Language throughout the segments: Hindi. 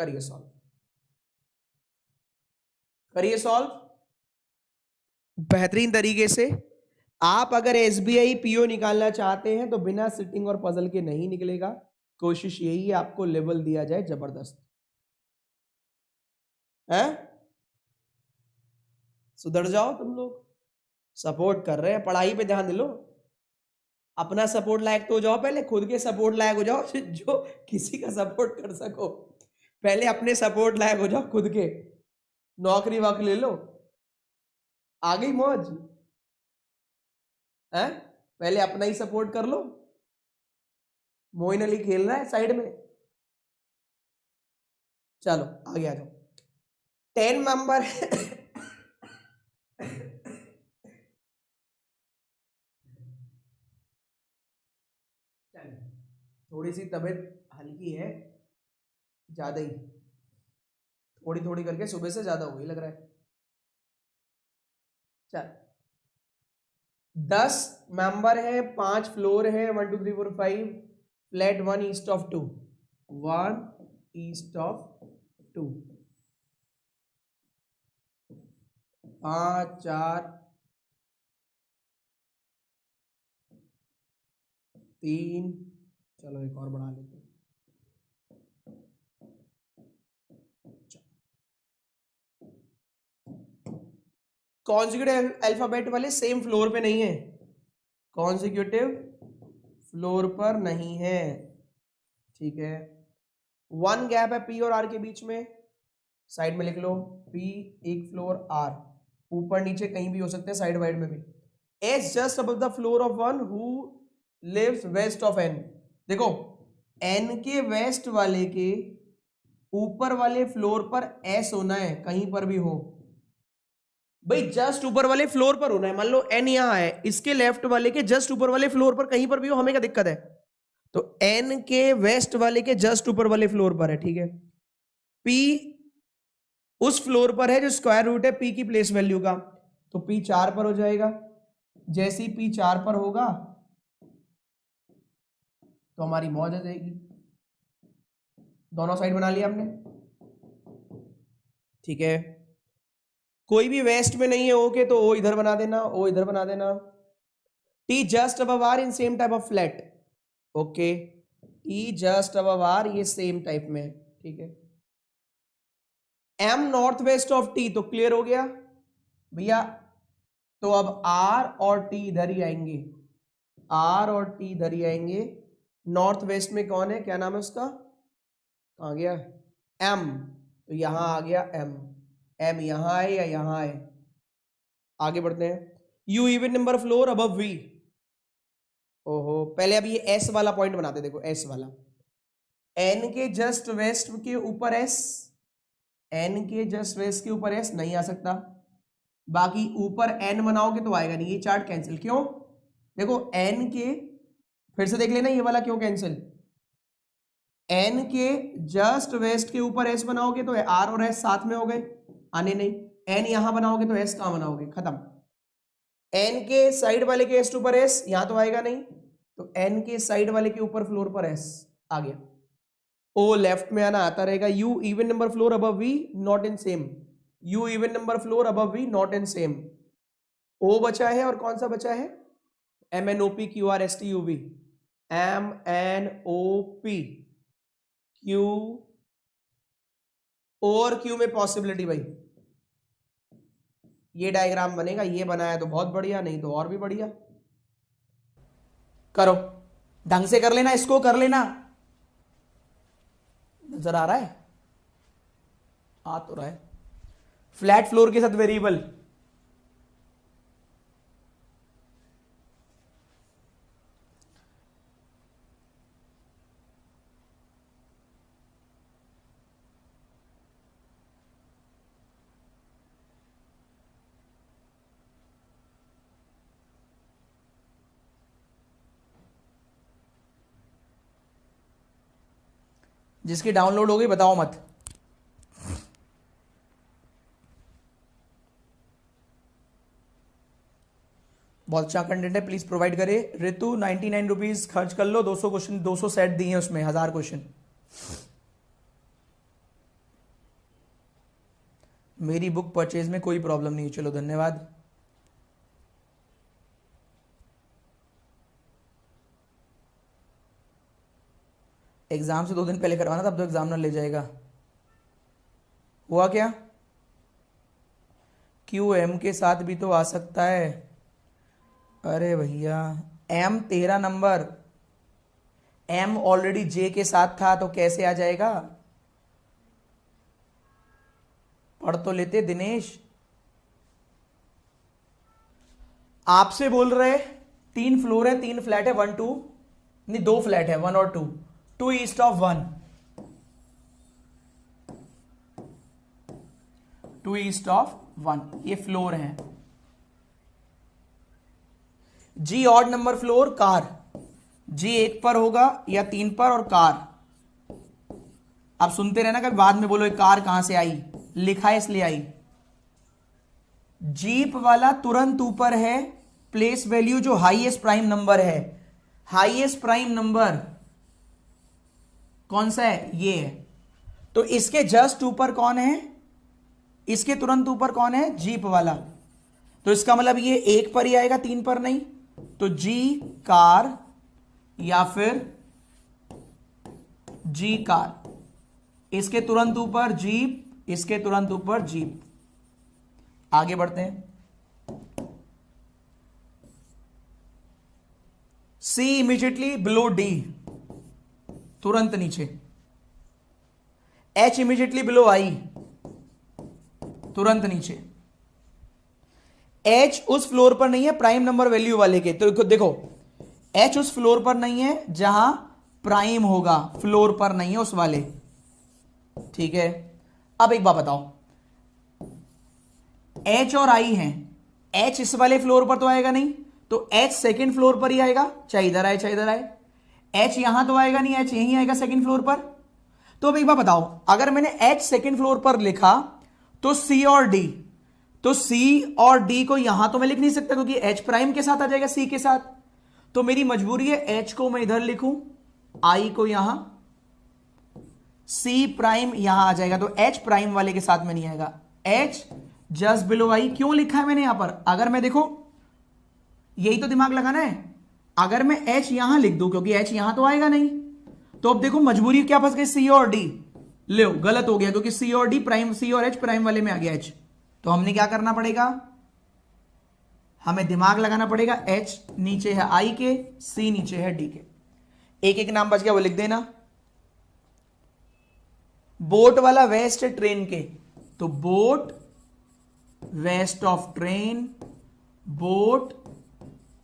करिए सॉल्व, करिए सॉल्व बेहतरीन तरीके से। आप अगर एसबीआई पीओ निकालना चाहते हैं तो बिना सिटिंग और पजल के नहीं निकलेगा। कोशिश यही है आपको लेवल दिया जाए जबरदस्त है। सुधर जाओ तुम लोग, सपोर्ट कर रहे हैं, पढ़ाई पे ध्यान दे लो। अपना सपोर्ट लायक तो हो जाओ, पहले खुद के सपोर्ट लायक हो जाओ, जो किसी का सपोर्ट कर सको। पहले अपने सपोर्ट लायक हो जाओ खुद के, नौकरी वक्त ले लो, आ गई मौज है। पहले अपना ही सपोर्ट कर लो। मोइन अली खेल रहा है साइड में। चलो आगे आ जाओ। 10 मेंबर थोड़ी सी तबीयत हल्की है, ज्यादा ही, थोड़ी थोड़ी करके सुबह से ज्यादा हो गई लग रहा है। चल 10 मेंबर है, 5 फ्लोर है, 1 2 3 4 5, flat 1 east of 2, 1 east of 2, 5 4 3, चलो एक और बढ़ा लेते हैं। कॉन्जिक्यूटिव अल्फाबेट वाले सेम फ्लोर पे नहीं है, कॉन्जिक्यूटिव फ्लोर पर नहीं है, ठीक है। 1 गैप है पी और आर के बीच में, साइड में लिख लो पी एक फ्लोर आर, ऊपर नीचे कहीं भी हो सकते हैं, साइड वाइड में भी। S just above the floor of one who lives west of N. देखो एन के वेस्ट वाले के ऊपर वाले फ्लोर पर एस होना है, कहीं पर भी हो भाई, जस्ट ऊपर वाले फ्लोर पर होना है। मान लो एन यहां है, इसके लेफ्ट वाले के जस्ट ऊपर वाले फ्लोर पर कहीं पर भी हो, हमें क्या दिक्कत है। तो एन के वेस्ट वाले के जस्ट ऊपर वाले फ्लोर पर है, ठीक है। पी उस फ्लोर पर है जो स्क्वायर रूट है पी की प्लेस वैल्यू का, तो पी 4 पर हो जाएगा। जैसे ही पी 4 पर होगा तो हमारी मौज आ जाएगी। दोनों साइड बना लिया हमने, ठीक है। कोई भी वेस्ट में नहीं है ओ के, तो ओ इधर बना देना, ओ इधर बना देना। T just above R in same type of flat, okay. T just above R ये सेम टाइप में, ठीक है। M north west of T, तो क्लियर हो गया भैया। तो अब आर और टी इधर ही आएंगे, आर और टी इधर ही आएंगे। नॉर्थ वेस्ट में कौन है, क्या नाम है उसका, आ गया एम, तो यहां आ गया एम। एम यहां है या यहां है, आगे बढ़ते हैं। U even number floor above V, ओहो पहले अब ये एस वाला पॉइंट बनाते, देखो एस वाला, एन के जस्ट वेस्ट के ऊपर एस, एन के जस्ट वेस्ट के ऊपर एस नहीं आ सकता, बाकी ऊपर एन बनाओगे तो आएगा नहीं, ये चार्ट कैंसिल। क्यों, देखो एन के, फिर से देख लेना ये वाला क्यों कैंसिल, एन के जस्ट वेस्ट के ऊपर एस बनाओगे तो आर और एस साथ में हो गए, आने नहीं। एन यहां बनाओगे तो एस कहां बनाओगे, खत्म। एन के साइड वाले के एस ऊपर एस, यहां तो आएगा नहीं, तो एन के साइड वाले के ऊपर फ्लोर पर एस आ गया। ओ लेफ्ट में आना आता रहेगा। U even number floor above V not in same, U even number floor above V not in same. O बचा है और कौन सा बचा है, M N O P Q R S T U V, M N O P Q, और क्यू में पॉसिबिलिटी भाई, ये डायग्राम बनेगा, ये बनाया तो बहुत बढ़िया, नहीं तो और भी बढ़िया। करो ढंग से कर लेना, इसको कर लेना, नजर आ रहा है, आ तो रहा है। फ्लैट फ्लोर के साथ वेरिएबल, जिसकी डाउनलोड हो गई बताओ मत। बहुत अच्छा कंटेंट है, प्लीज प्रोवाइड करे। ऋतु 99 रुपीज खर्च कर लो, 200 क्वेश्चन, 200 सेट दिए हैं उसमें, 1000 क्वेश्चन। मेरी बुक परचेज में कोई प्रॉब्लम नहीं है। चलो धन्यवाद। एग्जाम से 2 दिन पहले करवाना था, अब तो एग्जामिनर ले जाएगा। हुआ क्या? क्यू एम के साथ भी तो आ सकता है। अरे भैया, एम 13 नंबर, एम ऑलरेडी जे के साथ था तो कैसे आ जाएगा? पढ़ तो लेते दिनेश। आपसे बोल रहे 3 फ्लोर है, 3 फ्लैट है, 1 2, नहीं 2 फ्लैट है, 1 और 2, 2 ईस्ट ऑफ 1, 2 ईस्ट ऑफ 1, ये फ्लोर है। जी ऑड नंबर फ्लोर कार, जी 1 पर होगा या 3 पर, और कार आप सुनते रहना, कभी बाद में बोलो ये कार कहां से आई, लिखा है इसलिए आई। जीप वाला तुरंत ऊपर है, प्लेस वैल्यू जो हाईएस्ट प्राइम नंबर है, हाईएस्ट प्राइम नंबर कौन सा है? ये है। तो इसके जस्ट ऊपर कौन है? इसके तुरंत ऊपर कौन है? जीप वाला। तो इसका मतलब ये 1 पर ही आएगा, 3 पर नहीं। तो जी कार या फिर जी कार, इसके तुरंत ऊपर जीप, इसके तुरंत ऊपर जीप। आगे बढ़ते हैं। सी इमीडिएटली बिलो डी, तुरंत नीचे। एच इमीडिएटली बिलो आई, तुरंत नीचे। एच उस फ्लोर पर नहीं है प्राइम नंबर वैल्यू वाले के, तो देखो एच उस फ्लोर पर नहीं है जहां प्राइम होगा, फ्लोर पर नहीं है उस वाले। ठीक है, अब एक बात बताओ, एच और आई हैं, एच इस वाले फ्लोर पर तो आएगा नहीं, तो एच सेकंड फ्लोर पर ही आएगा, चाहे इधर आए चाहे इधर आए। एच यहां तो आएगा नहीं, एच यहीं आएगा सेकंड फ्लोर पर। तो अब एक बात बताओ, अगर मैंने एच सेकंड फ्लोर पर लिखा तो सी और डी, तो सी और डी को यहां तो मैं लिख नहीं सकता क्योंकि एच प्राइम के साथ आ जाएगा सी के साथ। तो मेरी मजबूरी है एच को मैं इधर लिखूं, आई को यहां, सी प्राइम यहां आ जाएगा, तो एच प्राइम वाले के साथ में नहीं आएगा। एच जस्ट बिलो आई क्यों लिखा है मैंने यहां पर? अगर मैं देखो, यही तो दिमाग लगाना है, अगर मैं एच यहां लिख दूं क्योंकि एच यहां तो आएगा नहीं, तो अब देखो मजबूरी क्या फंस गई, सी और डी। लो गलत हो गया क्योंकि सी और डी प्राइम, सी और एच प्राइम वाले में आ गया एच। तो हमने क्या करना पड़ेगा, हमें दिमाग लगाना पड़ेगा, एच नीचे है आई के, सी नीचे है डी के। एक एक नाम बच गया, वो लिख देना। बोट वाला वेस्ट है ट्रेन के, तो boat west of train, boat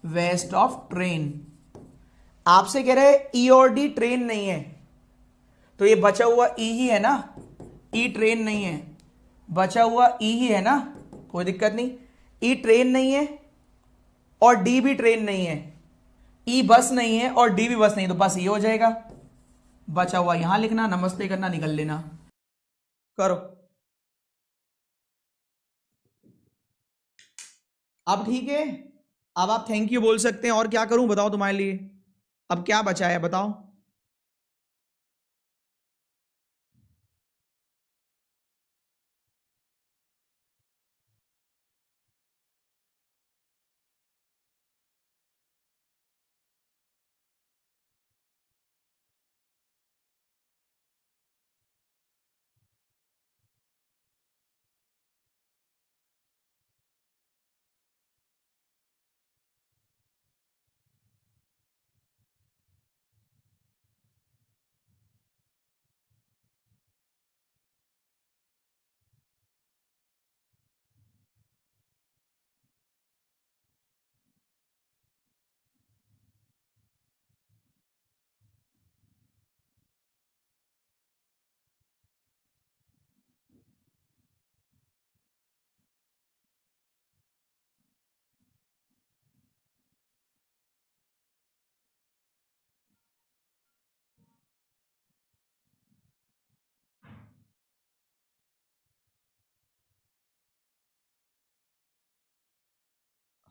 west of train. आपसे कह रहे ई और डी ट्रेन नहीं है, तो ये बचा हुआ ई ही है ना, ई ट्रेन नहीं है, बचा हुआ ई ही है ना, कोई दिक्कत नहीं। ई ट्रेन नहीं है और डी भी ट्रेन नहीं है, ई बस नहीं है और डी भी बस नहीं, तो बस ये हो जाएगा। बचा हुआ यहां लिखना, नमस्ते करना, निकल लेना। करो अब, ठीक है। अब आप थैंक यू बोल सकते हैं, और क्या करूं बताओ तुम्हारे लिए, अब क्या बचा है बताओ।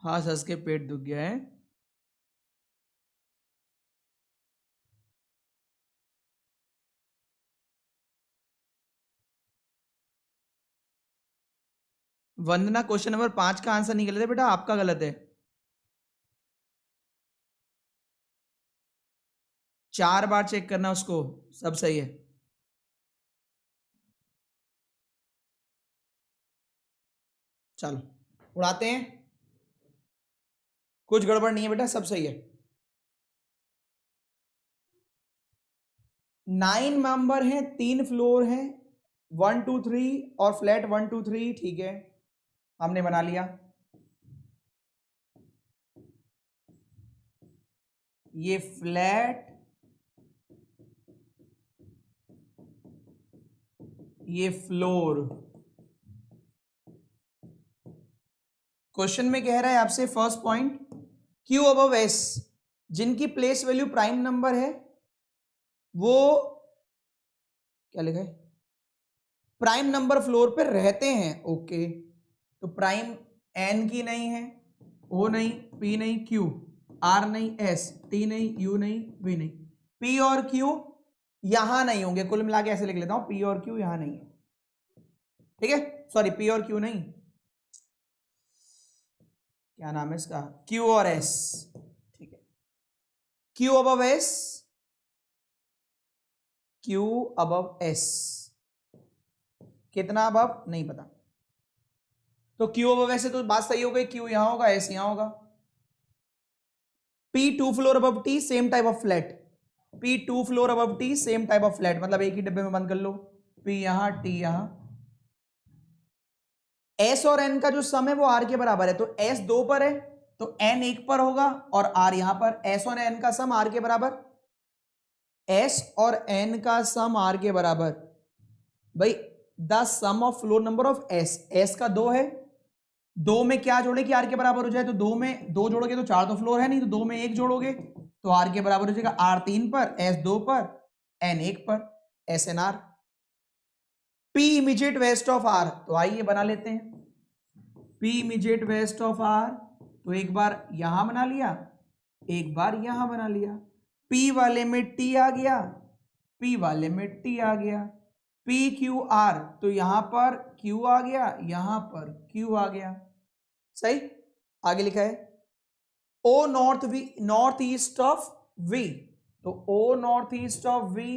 हाँ, सस के पेट दुख गया है। वंदना क्वेश्चन नंबर 5 का आंसर नहीं गलत है बेटा, आपका गलत है। 4 बार चेक करना उसको, सब सही है। चलो उड़ाते हैं, कुछ गड़बड़ नहीं है बेटा, सब सही है। 9 मेंबर हैं, 3 फ्लोर हैं, 1 2 3 और फ्लैट 1 2 3, ठीक है, हमने बना लिया। ये फ्लैट, ये फ्लोर। क्वेश्चन में कह रहा है आपसे first point, Q above S, जिनकी प्लेस वैल्यू प्राइम नंबर है वो क्या लिखा है, प्राइम नंबर फ्लोर पे रहते हैं। ओके, तो प्राइम एन की नहीं है, ओ नहीं, पी नहीं, क्यू, आर नहीं, एस, टी नहीं, यू नहीं, वी नहीं, पी और क्यू यहां नहीं होंगे। कुल मिला के ऐसे लिख लेता हूं, पी और क्यू यहां नहीं है, ठीक है, सॉरी पी और क्यू नहीं, क्या नाम है इसका, क्यू और एस, ठीक है। Q above S, Q above S, कितना अबव नहीं पता, तो क्यू अबव एस से तो बात सही हो गई, क्यू यहां होगा, एस यहां होगा। P 2 floor above T, same type of flat, P 2 floor above T, same type of flat, मतलब एक ही डब्बे में बंद कर लो, पी यहां, टी यहां। एस और एन का जो सम है वो आर के बराबर है, तो एस 2 पर है तो एन 1 पर होगा और आर यहां पर। एस और एन का सम आर के बराबर, एस और एन का सम आर के बराबर, भाई the sum of floor number of S, S का 2 है, 2 में क्या जोड़े कि आर के बराबर हो जाए, तो 2 में 2 जोड़ोगे तो 4 तो फ्लोर है नहीं, तो 2 में 1 जोड़ोगे तो आर के बराबर हो जाएगा, आर 3 पर, एस 2 पर, एन 1 पर, S N R. P immediate west of R, तो आइए बना लेते हैं, P immediate west of R, तो एक बार यहां बना लिया, एक बार यहां बना लिया, पी वाले में टी आ गया, पी वाले में टी आ गया, पी क्यू आर, तो यहां पर क्यू आ गया, यहां पर क्यू आ गया, सही। आगे लिखा है O north V, north east of V, तो O north east of V,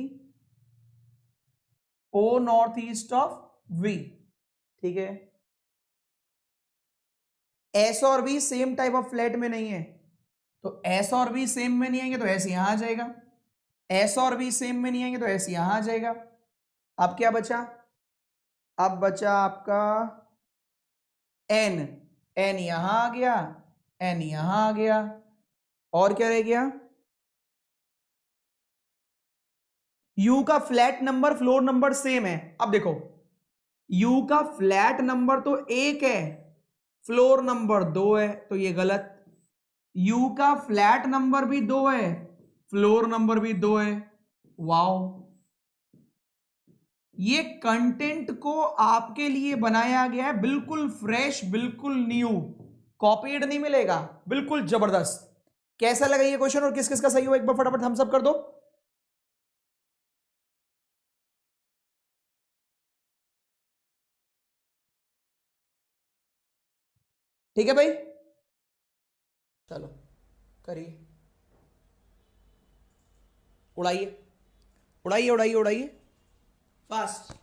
O north east of V, ठीक है। एस और B same type of flat में नहीं है, तो एस और बी सेम में नहीं आएंगे तो एस यहां आ जाएगा, एस और बी सेम में नहीं आएंगे तो एस यहां आ जाएगा। अब क्या बचा, अब बचा आपका एन, एन यहां आ गया, एन यहां आ गया, और क्या रह गया, यू का flat number floor number same है। अब देखो यू का फ्लैट नंबर तो 1 है, फ्लोर नंबर 2 है, तो ये गलत। यू का फ्लैट नंबर भी 2 है, फ्लोर नंबर भी 2 है, वाओ। ये कंटेंट को आपके लिए बनाया गया है, बिल्कुल फ्रेश, बिल्कुल न्यू, कॉपीड नहीं मिलेगा, बिल्कुल जबरदस्त। कैसा लगा ये क्वेश्चन और किस किस का सही हो, एक बार फटाफट थम्स अप कर दो। ठीक है भाई, चलो करिए, उड़ाइए उड़ाइए उड़ाइए उड़ाइए फास्ट।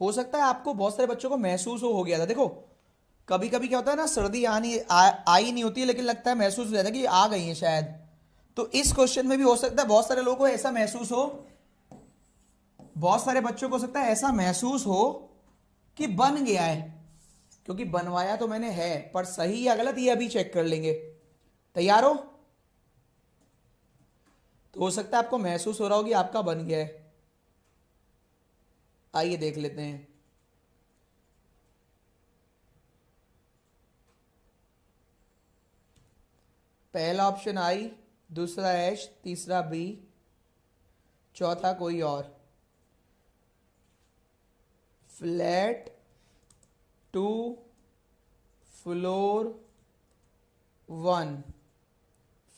हो सकता है आपको बहुत सारे बच्चों को महसूस हो गया था। देखो कभी कभी क्या होता है ना, सर्दी आई नहीं होती है, लेकिन लगता है महसूस हो जाता है कि आ गई है शायद। तो इस क्वेश्चन में भी हो सकता है बहुत सारे लोगों को ऐसा महसूस हो, बहुत सारे बच्चों को हो सकता है ऐसा महसूस हो कि बन गया है, क्योंकि बनवाया तो मैंने है, पर सही या गलत ये अभी चेक कर लेंगे। तैयार हो? तो हो सकता है आपको महसूस हो रहा हो कि आपका बन गया है। आइए देख लेते हैं। पहला ऑप्शन आई, दूसरा एच, तीसरा बी, चौथा कोई और। Flat two floor one,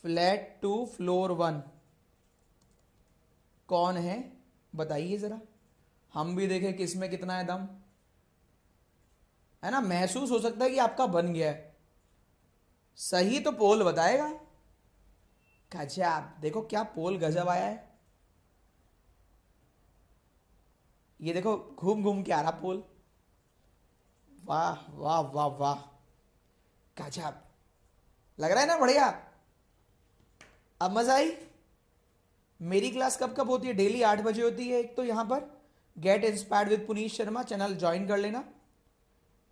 flat two floor one कौन है बताइए जरा, हम भी देखें किसमें कितना है दम। है ना, महसूस हो सकता है कि आपका बन गया है। सही तो पोल बताएगा। गजब, देखो क्या पोल गजब आया है। ये देखो घूम घूम के आ रहा पोल। वाह वाह वाह वाह, गजब लग रहा है ना, बढ़िया। अब मजा आई। मेरी क्लास कब कब होती है? डेली 8 बजे होती है। एक तो यहां पर get inspired with Puneet Sharma channel join कर लेना,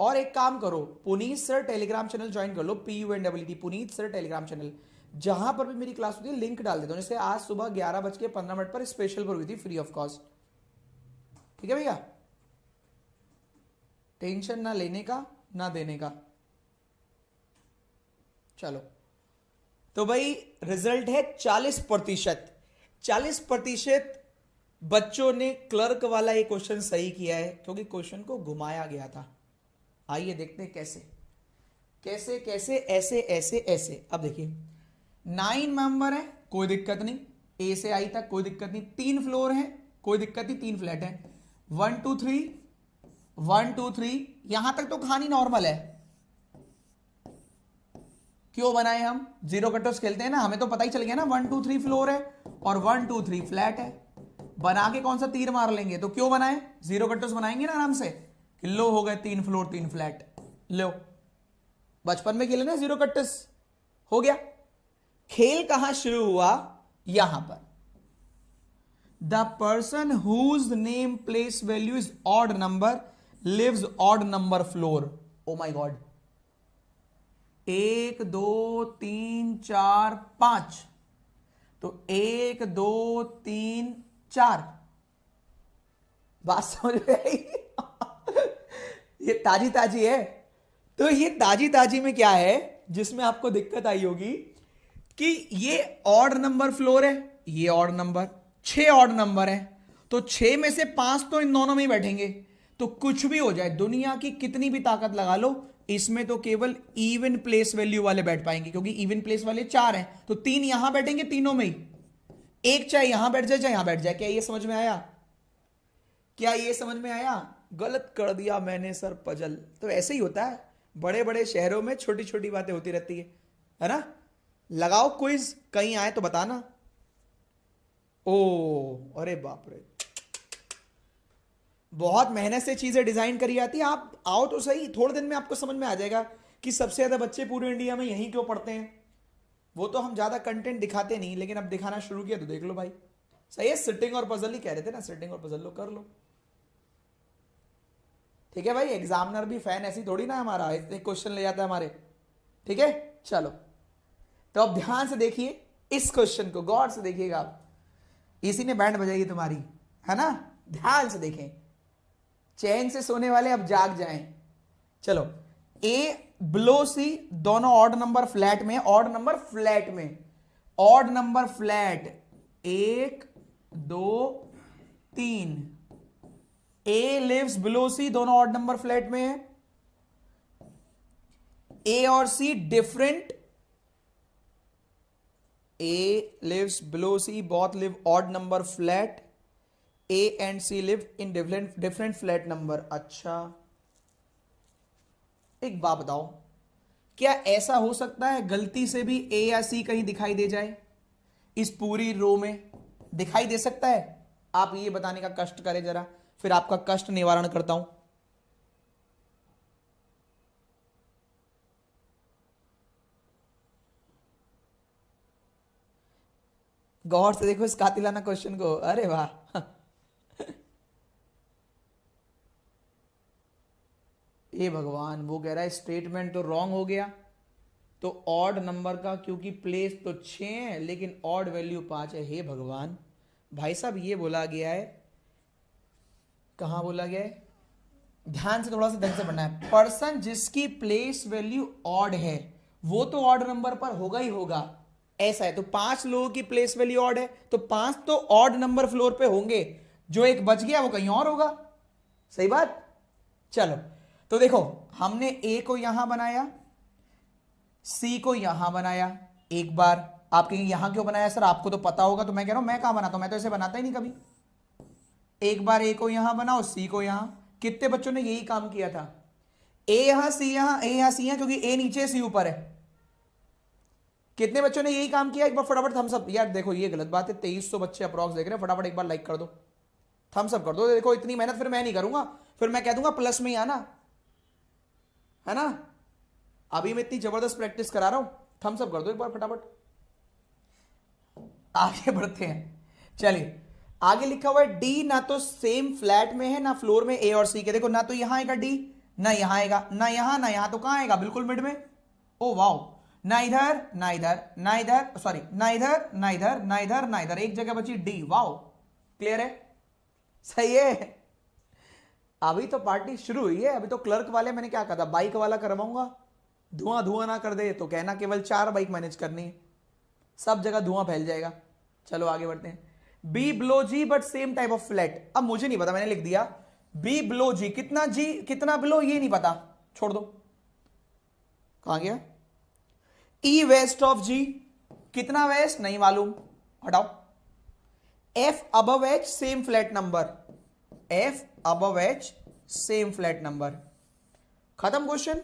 और एक काम करो, Puneet sir Telegram channel join कर लो, PUNEET Puneet sir Telegram channel. जहां पर भी मेरी क्लास होती है लिंक डाल देता हूं। जैसे आज सुबह 11:15 पर स्पेशल पर हुई थी, फ्री ऑफ कॉस्ट। ठीक है भैया, टेंशन ना लेने का ना देने का। चलो तो भाई रिजल्ट है 40%। 40% बच्चों ने क्लर्क वाला ये क्वेश्चन सही किया है, क्योंकि क्वेश्चन को घुमाया गया था। आइए देखते हैं कैसे कैसे कैसे, ऐसे ऐसे ऐसे। अब देखिए 9 मेंबर है, कोई दिक्कत नहीं, ए से आई तक कोई दिक्कत नहीं। 3 फ्लोर है, कोई दिक्कत नहीं, 3 फ्लैट है। 1 2 3 1 2 3 यहां तक तो कहानी नॉर्मल है। क्यों बनाए हम? जीरो कटोस खेलते हैं ना, हमें तो पता ही चल गया ना 1 2 3 फ्लोर है और 1 2 3 फ्लैट है। बना के कौन सा तीर मार लेंगे, तो क्यों बनाए? जीरो कटोस बनाएंगे ना आराम से। लो हो गए 3 फ्लोर 3 फ्लैट। लो बचपन में खेले ना जीरो कटोस, हो गया। खेल कहां शुरू हुआ? यहां पर the person whose name place value is odd number lives odd number floor. Oh my god, 1 2 3 4 5, तो 1 2 3 4। बात समझ में आई? ये ताजी ताजी है। तो ये ताजी ताजी में क्या है जिसमें आपको दिक्कत आई होगी कि ये ऑड नंबर फ्लोर है, ये ऑड नंबर, 6 ऑड नंबर है, तो 6 में से 5 तो इन दोनों में ही बैठेंगे। तो कुछ भी हो जाए, दुनिया की कितनी भी ताकत लगा लो, इसमें तो केवल इवन प्लेस वैल्यू वाले बैठ पाएंगे, क्योंकि इवन प्लेस वाले 4 हैं। तो 3 यहां बैठेंगे तीनों में ही, एक चाहे यहां बैठ जाए चाहे यहां बैठ जाए। क्या ये समझ में आया? क्या ये समझ में आया? गलत कर दिया मैंने सर पजल। तो ऐसे ही होता है, बड़े बड़े शहरों में छोटी छोटी बातें होती रहती है ना। लगाओ क्विज, कहीं आए तो बताना। ओ अरे बाप रे, बहुत मेहनत से चीजें डिजाइन करी जाती है। आप आओ तो सही, थोड़े दिन में आपको समझ में आ जाएगा कि सबसे ज्यादा बच्चे पूरे इंडिया में यहीं क्यों पढ़ते हैं। वो तो हम ज्यादा कंटेंट दिखाते नहीं, लेकिन अब दिखाना शुरू किया तो देख लो भाई। सही है, सिटिंग और पजल ही कह रहे थे ना, सिटिंग और पजल लो, कर लो। ठीक है भाई, एग्जामिनर भी फैन ऐसी थोड़ी ना हमारा, इतने क्वेश्चन ले जाता है हमारे। ठीक है चलो, तो अब ध्यान से देखिए इस क्वेश्चन को, गौर से देखिएगा आप। इसी ने बैंड बजाई तुम्हारी, है ना। ध्यान से देखें, चैन से सोने वाले अब जाग जाएं। चलो, ए बिलो सी दोनों ऑड नंबर फ्लैट में, ऑड नंबर फ्लैट में, odd number flat 1 2 3। A lives below C दोनों ऑड नंबर फ्लैट में है। ए और C different, A lives below C, both live odd number flat. A and C live in different flat number. अच्छा, एक बात बताओ, क्या ऐसा हो सकता है गलती से भी ए या सी कहीं दिखाई दे जाए इस पूरी रो में? दिखाई दे सकता है? आप ये बताने का कष्ट करें जरा, फिर आपका कष्ट निवारण करता हूं। गौर से देखो इस कातिलाना क्वेश्चन को, अरे वाह। ये भगवान, वो कह रहा है स्टेटमेंट तो रॉन्ग हो गया, तो ऑड नंबर का क्योंकि प्लेस तो 6 है लेकिन ऑड वैल्यू 5 है। हे भगवान, भाई साहब ये बोला गया है, कहां बोला गया है, ध्यान से थोड़ा सा ढंग से पढ़ना है। पर्सन जिसकी प्लेस वैल्यू ऑड है वो तो ऑड नंबर पर होगा ही होगा, ऐसा है। तो 5 लोगों की प्लेस वैल्यू ऑड है तो 5 तो ऑड नंबर फ्लोर पे होंगे, जो एक बच गया वो कहीं और होगा। सही बात। चलो तो देखो, हमने ए को यहां बनाया, सी को यहां बनाया। एक बार आप कहेंगे यहां क्यों बनाया सर, आपको तो पता होगा। तो मैं कह रहा हूं मैं कहां बनाता हूं, मैं तो ऐसे बनाता ही नहीं कभी। एक बार ए को यहां बनाओ, सी को यहां। कितने बच्चों ने यही काम किया था, ए यहां सी यहां, ए यहां सी यहां, क्योंकि ए नीचे सी ऊपर है। कितने बच्चों ने यही काम किया, एक बार फटाफट थम्स अप। यार देखो ये गलत बात है, 2300 बच्चे अप्रॉक्स देख रहे हैं, फटाफट एक बार लाइक कर दो, थम्स अप कर दो। देखो इतनी मेहनत फिर मैं नहीं करूंगा, फिर मैं कह दूंगा प्लस में ही आना, है ना। अभी मैं इतनी जबरदस्त प्रैक्टिस करा रहा हूं, थम्स अप कर दो एक बार फटाफट। आगे बढ़ते हैं, चलिए आगे लिखा हुआ है डी ना तो सेम फ्लैट में है ना फ्लोर में ए और सी के। देखो ना तो यहां आएगा डी, ना यहां आएगा, ना यहां ना यहां, तो कहां आएगा, बिल्कुल मिड में। ओ वाओ, ना इधर ना इधर ना इधर, सॉरी ना इधर ना इधर ना इधर ना इधर, एक जगह बची डी। वाओ, क्लियर है, सही है। अभी तो पार्टी शुरू हुई है, अभी तो क्लर्क वाले मैंने क्या कहा था, बाइक वाला करवाऊंगा, धुआं धुआं ना कर दे तो कहना केवल 4 बाइक मैनेज करनी है, सब जगह धुआं फैल जाएगा। चलो आगे बढ़ते हैं। B below G but same type of flat. अब मुझे नहीं पता, मैंने लिख दिया बी बिलो जी, कितना जी कितना बिलो ये नहीं पता, छोड़ दो। कहां गया, ई वेस्ट ऑफ जी, कितना वेस्ट नहीं मालूम, हटाओ। F above H same flat number, F above H same flat number. खत्म क्वेश्चन,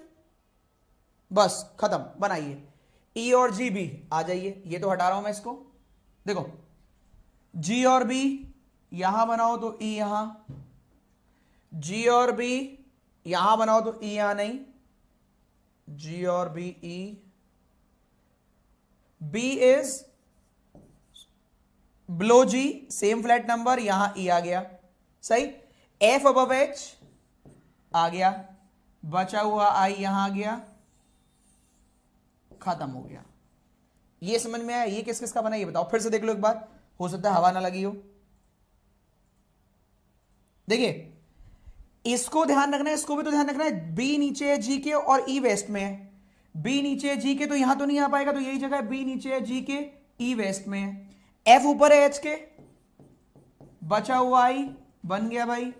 बस खत्म, बनाइए। ई और जी बी आ जाइए, ये तो हटा रहा हूं मैं इसको। देखो जी और बी यहां बनाओ तो ई यहां, जी और बी यहां बनाओ तो ई यहां नहीं, जी और B E, B is below G same flat number, यहां ई आ गया, सही। एफ अबव एच आ गया, बचा हुआ आई यहां आ गया, खत्म हो गया। ये समझ में आया, ये किस किस का बना ये बताओ, फिर से देख लो एक बार, हो सकता है हवा ना लगी हो। देखिए इसको ध्यान रखना है, इसको भी तो ध्यान रखना है। बी नीचे है जी के और ई वेस्ट में है, बी नीचे है जी के तो यहां तो नहीं आ पाएगा, तो यही जगह है, बी नीचे है जी के, ई वेस्ट में है। एफ ऊपर है एच के, बचा हुआ आई बन गया भाई।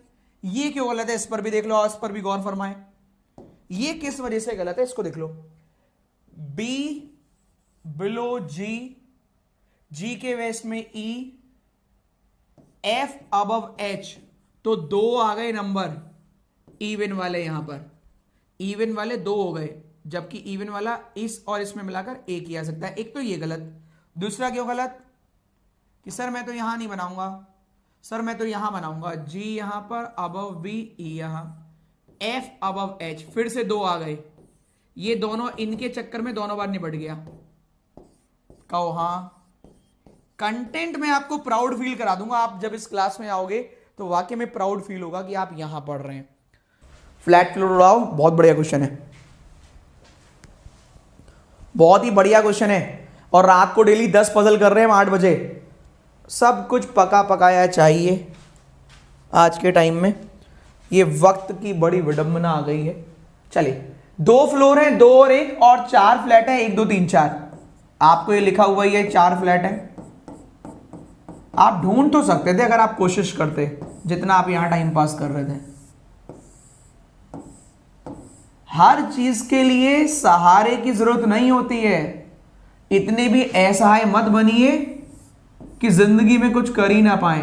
ये क्यों गलत है, इस पर भी देख लो, इस पर भी गौर फरमाए, ये किस वजह से गलत है, इसको देख लो। बी बिलो जी, जी के वेस्ट में ई, एफ अबव एच, तो 2 आ गए नंबर इवन वाले, यहां पर इवन वाले 2 हो गए, जबकि इवन वाला इस और इसमें मिलाकर 1 ही आ सकता है। एक तो ये गलत, दूसरा क्यों गलत कि सर मैं तो यहां नहीं बनाऊंगा, सर मैं तो यहां बनाऊंगा, जी यहां पर अबव बी, ई यहां, एफ अबव एच, फिर से 2 आ गए, ये दोनों इनके चक्कर में दोनों बार निपट गया। कहो हाँ, कंटेंट में आपको प्राउड फील करा दूंगा, आप जब इस क्लास में आओगे तो वाकई में प्राउड फील होगा कि आप यहां पढ़ रहे हैं। फ्लैट फ्लोर उड़ाओ, बहुत बढ़िया क्वेश्चन है, बहुत ही बढ़िया क्वेश्चन है। और रात को डेली 10 पजल कर रहे हैं हम 8 बजे, सब कुछ पका पकाया चाहिए आज के टाइम में, ये वक्त की बड़ी विडंबना आ गई है। चलिए 2 फ्लोर हैं, 2 और 1 और 4 फ्लैट है, 1 2 3 4, आपको ये लिखा हुआ है 4 फ्लैट है। आप ढूंढ तो सकते थे अगर आप कोशिश करते, जितना आप यहां टाइम पास कर रहे थे। हर चीज के लिए सहारे की जरूरत नहीं होती है, इतने भी असहाय मत बनिए कि जिंदगी में कुछ कर ही ना पाए।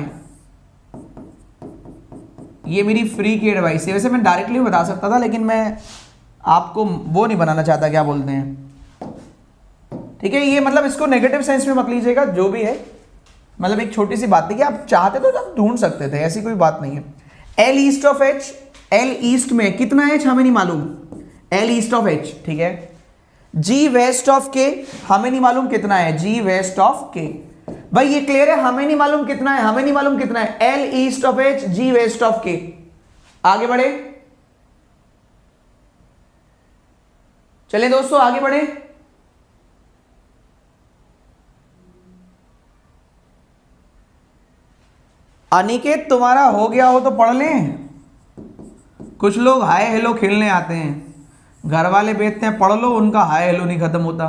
ये मेरी फ्री की एडवाइस है, वैसे मैं डायरेक्टली बता सकता था लेकिन मैं आपको वो नहीं बनाना चाहता, क्या बोलते हैं, ठीक है। ये मतलब इसको नेगेटिव सेंस में मत लीजिएगा, जो भी है मतलब एक छोटी सी बात थी कि आप चाहते तो आप ढूंढ सकते थे, ऐसी कोई बात नहीं है। L east of H, L east में कितना एच हमें नहीं मालूम, एल ईस्ट ऑफ एच, ठीक है। जी वेस्ट ऑफ के हमें नहीं मालूम कितना है, जी वेस्ट ऑफ के, भाई ये क्लियर है, हमें नहीं मालूम कितना है, हमें नहीं मालूम कितना है, L east of H, G west of K. आगे बढ़े, चले दोस्तों आगे बढ़े। अनिकेत तुम्हारा हो गया हो तो पढ़ लें, कुछ लोग हाय हेलो खेलने आते हैं, घर वाले भेजते हैं पढ़ लो, उनका हाय हेलो नहीं खत्म होता।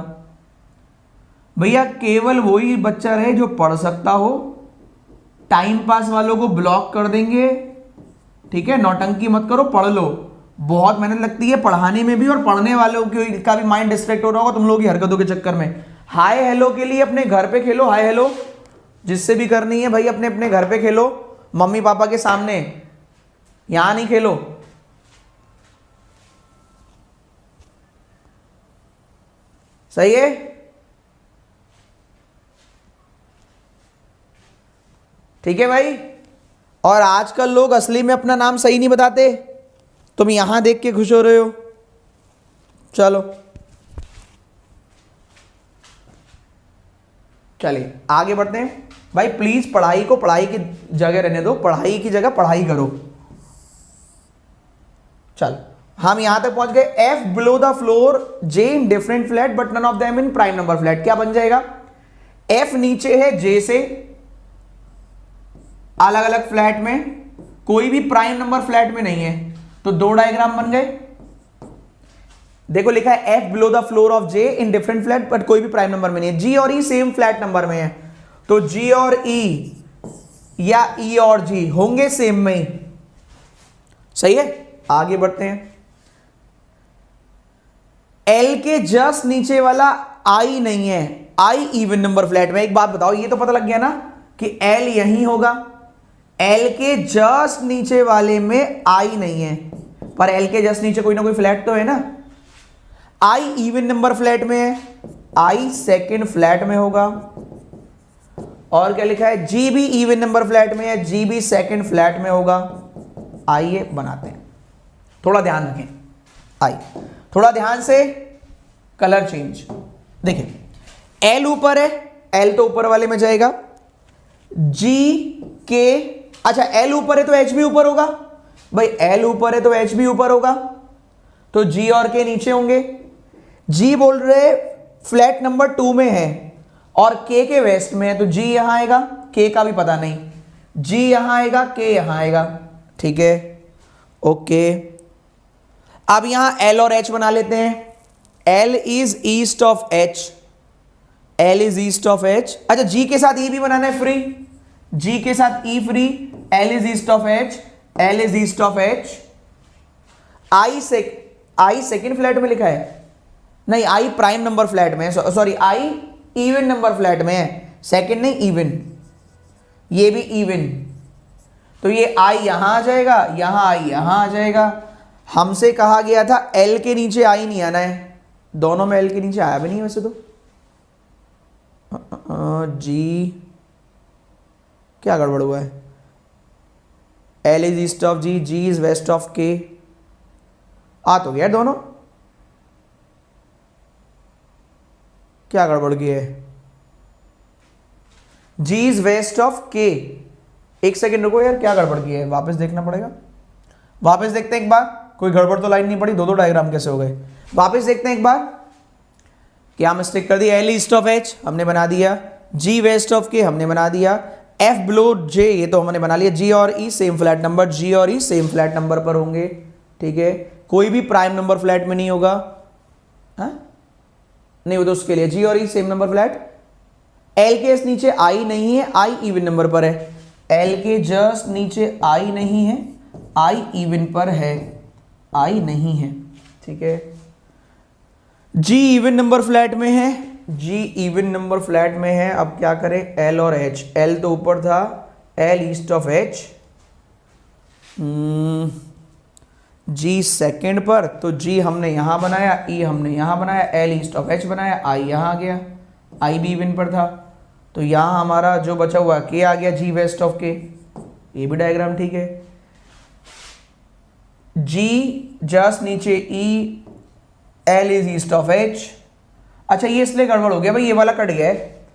भैया केवल वही बच्चा रहे जो पढ़ सकता हो, टाइम पास वालों को ब्लॉक कर देंगे, ठीक है, नौटंकी मत करो, पढ़ लो। बहुत मेहनत लगती है पढ़ाने में भी, और पढ़ने वालों का भी माइंड डिस्ट्रैक्ट हो रहा होगा तुम लोगों की हरकतों के चक्कर में। हाय हेलो के लिए अपने घर पे खेलो, हाय हेलो जिससे भी करनी है भाई अपने अपने घर पे खेलो, मम्मी पापा के सामने, यहां नहीं खेलो। सही है, ठीक है भाई। और आजकल लोग असली में अपना नाम सही नहीं बताते, तुम यहां देख के खुश हो रहे हो। चलो चलिए आगे बढ़ते हैं भाई, प्लीज पढ़ाई को पढ़ाई की जगह रहने दो, पढ़ाई की जगह पढ़ाई करो। चल हम यहां तक पहुंच गए, F below the floor, J in different flat but none of them in prime number flat. क्या बन जाएगा, एफ नीचे है जे से, अलग अलग फ्लैट में, कोई भी प्राइम नंबर फ्लैट में नहीं है, तो दो डायग्राम बन गए। देखो लिखा है F below the floor of J in different flat but कोई भी प्राइम नंबर में नहीं है, जी और ई सेम फ्लैट नंबर में है, तो जी और ई या ई और जी होंगे सेम में ही। सही है, आगे बढ़ते हैं। एल के जस्ट नीचे वाला आई नहीं है, आई इवन नंबर फ्लैट में। एक बात बताओ, ये तो पता लग गया ना कि एल यही होगा, एल के जस्ट नीचे वाले में आई नहीं है, पर एल के जस्ट नीचे कोई ना कोई फ्लैट तो है ना। आई इवन नंबर फ्लैट में है, आई सेकंड फ्लैट में होगा, और क्या लिखा है, जी भी इवन नंबर फ्लैट में है, जी भी सेकंड फ्लैट में होगा। आइए बनाते हैं, थोड़ा ध्यान रखें, आई थोड़ा ध्यान से, कलर चेंज। देखिए एल ऊपर है, एल तो ऊपर वाले में जाएगा, जी के, अच्छा एल ऊपर है तो एच भी ऊपर होगा, भाई एल ऊपर है तो एच भी ऊपर होगा, तो जी और के नीचे होंगे। जी बोल रहे फ्लैट नंबर 2 में है और के वेस्ट में है, तो जी यहां आएगा, के का भी पता नहीं, जी यहां आएगा, के यहां आएगा, ठीक है, ओके। अब यहां एल और एच बना लेते हैं, L is east of H, L is east of H. अच्छा जी के साथ ई भी बनाना है फ्री, जी के साथ E free, L is east of H, L is east of H. I second flat में लिखा है, नहीं आई प्राइम नंबर फ्लैट में है, sorry I even number flat में है, सेकेंड नहीं इवन, ये भी इवन, तो ये आई यहां आ जाएगा, यहां आई यहां आ जाएगा। हमसे कहा गया था एल के नीचे आई नहीं आना है, दोनों में एल के नीचे आया भी नहीं वैसे तो। जी क्या गड़बड़ हुआ है, L is east of G, G is west of K, आ तो गया दोनों, क्या गड़बड़ की है, जी इज वेस्ट ऑफ के। एक सेकेंड रुको यार, क्या गड़बड़ की है, वापस देखना पड़ेगा, वापस देखते हैं एक बार, कोई गड़बड़ तो लाइन नहीं पड़ी, दो डायग्राम कैसे हो गए, वापस देखते हैं एक बार, क्या मिस्टेक कर दी। एल ईस्ट ऑफ एच हमने बना दिया, जी वेस्ट ऑफ के हमने बना दिया, एफ बिलो जे ये तो हमने बना लिया, जी और ई सेम फ्लैट नंबर, जी और ई सेम फ्लैट नंबर पर होंगे, ठीक है, कोई भी प्राइम नंबर फ्लैट में नहीं होगा, हाँ नहीं वो तो उसके लिए जी और ई सेम नंबर फ्लैट। एल के नीचे आई नहीं है, आई इवन नंबर पर है, एल के जस्ट नीचे आई नहीं है, आई इवन पर है, आई नहीं है, ठीक है। जी इवन नंबर फ्लैट में है, जी इवन नंबर फ्लैट में है। अब क्या करें, एल और एच, एल तो ऊपर था, L east of H, G second पर, तो जी हमने यहां बनाया, ई हमने यहां बनाया, एल ईस्ट ऑफ एच बनाया, आई यहां आ गया, आई भी इवन पर था, तो यहां हमारा जो बचा हुआ के आ गया, जी वेस्ट ऑफ के, ये भी डायग्राम ठीक है। G जस्ट नीचे E, L is east of H। अच्छा ये इसलिए गड़बड़ हो गया भाई, ये वाला कट गया है,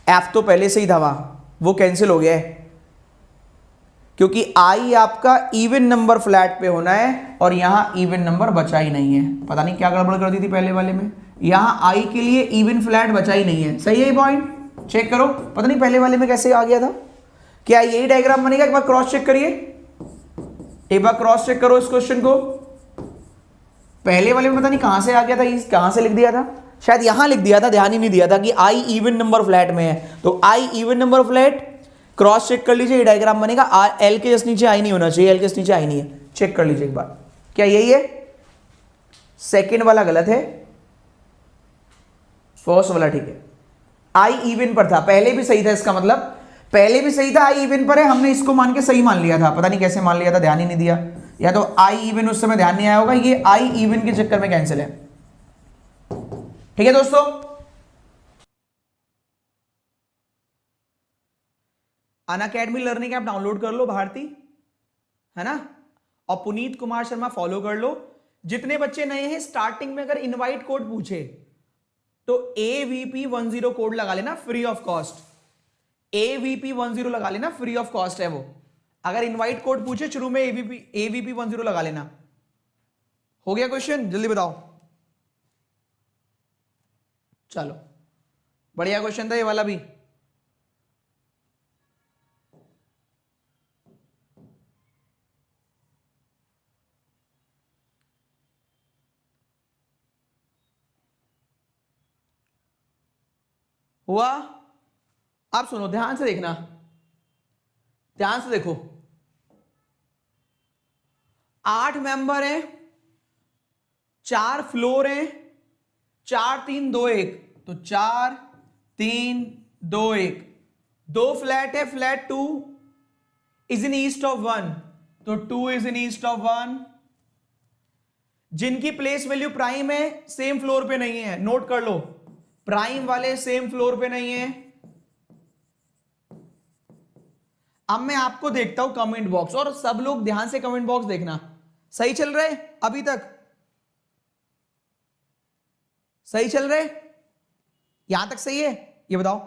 F तो पहले से ही था वहां, वो कैंसिल हो गया है, क्योंकि I आपका इवन नंबर फ्लैट पे होना है और यहां इवन नंबर बचा ही नहीं है। पता नहीं क्या गड़बड़ कर दी थी पहले वाले में, यहां I के लिए इवन फ्लैट बचा ही नहीं है। सही है ये पॉइंट, चेक करो, पता नहीं पहले वाले में कैसे आ गया था। क्या यही डायग्राम बनेगा? एक बार क्रॉस चेक करिए, एक बार क्रॉस चेक करो इस क्वेश्चन को। पहले वाले में पता नहीं कहां से आ गया था, कहां से लिख दिया था, शायद यहां लिख दिया था, ध्यान ही नहीं दिया था कि I इवन नंबर फ्लैट में है। तो I even number flat, cross check कर लीजिए, ये डायग्राम बनेगा। L के जस्ट नीचे I नहीं होना चाहिए, L के जस्ट नीचे I नहीं है, चेक कर लीजिए एक बार। क्या यही है? सेकेंड वाला गलत है, फर्स्ट वाला ठीक है। I इवन पर था, पहले भी सही था, इसका मतलब पहले भी सही था, I इवन पर है, हमने इसको मान के सही मान लिया था, पता नहीं कैसे मान लिया था, ध्यान ही नहीं दिया, या तो I इवन उस समय ध्यान नहीं आया होगा, ये I इवन के चक्कर में कैंसिल है। ठीक है दोस्तों, अनअकैडमी लर्निंग ऐप डाउनलोड कर लो भारती, है ना, और पुनीत कुमार शर्मा फॉलो कर लो। जितने बच्चे नए हैं, स्टार्टिंग में अगर इनवाइट कोड पूछे तो AVP10 कोड लगा लेना, फ्री ऑफ कॉस्ट। AVP10 लगा लेना, फ्री ऑफ कॉस्ट है वो। अगर इनवाइट कोड पूछे शुरू में AVP10 लगा लेना। हो गया क्वेश्चन? जल्दी बताओ। चलो, बढ़िया क्वेश्चन था ये वाला भी। हुआ? आप सुनो, ध्यान से देखना, ध्यान से देखो। 8 मेंबर हैं, 4 फ्लोर हैं, 4 3 2 1, तो 4 3 2 1, 2 फ्लैट है, flat 2 is in east of 1, तो 2 इज इन ईस्ट ऑफ 1। जिनकी प्लेस वैल्यू प्राइम है, सेम फ्लोर पे नहीं है, नोट कर लो, प्राइम वाले सेम फ्लोर पे नहीं है। अब मैं आपको देखता हूं कमेंट बॉक्स, और सब लोग ध्यान से कमेंट बॉक्स देखना। सही चल रहे अभी तक? सही चल रहे? यहां तक सही है? ये बताओ।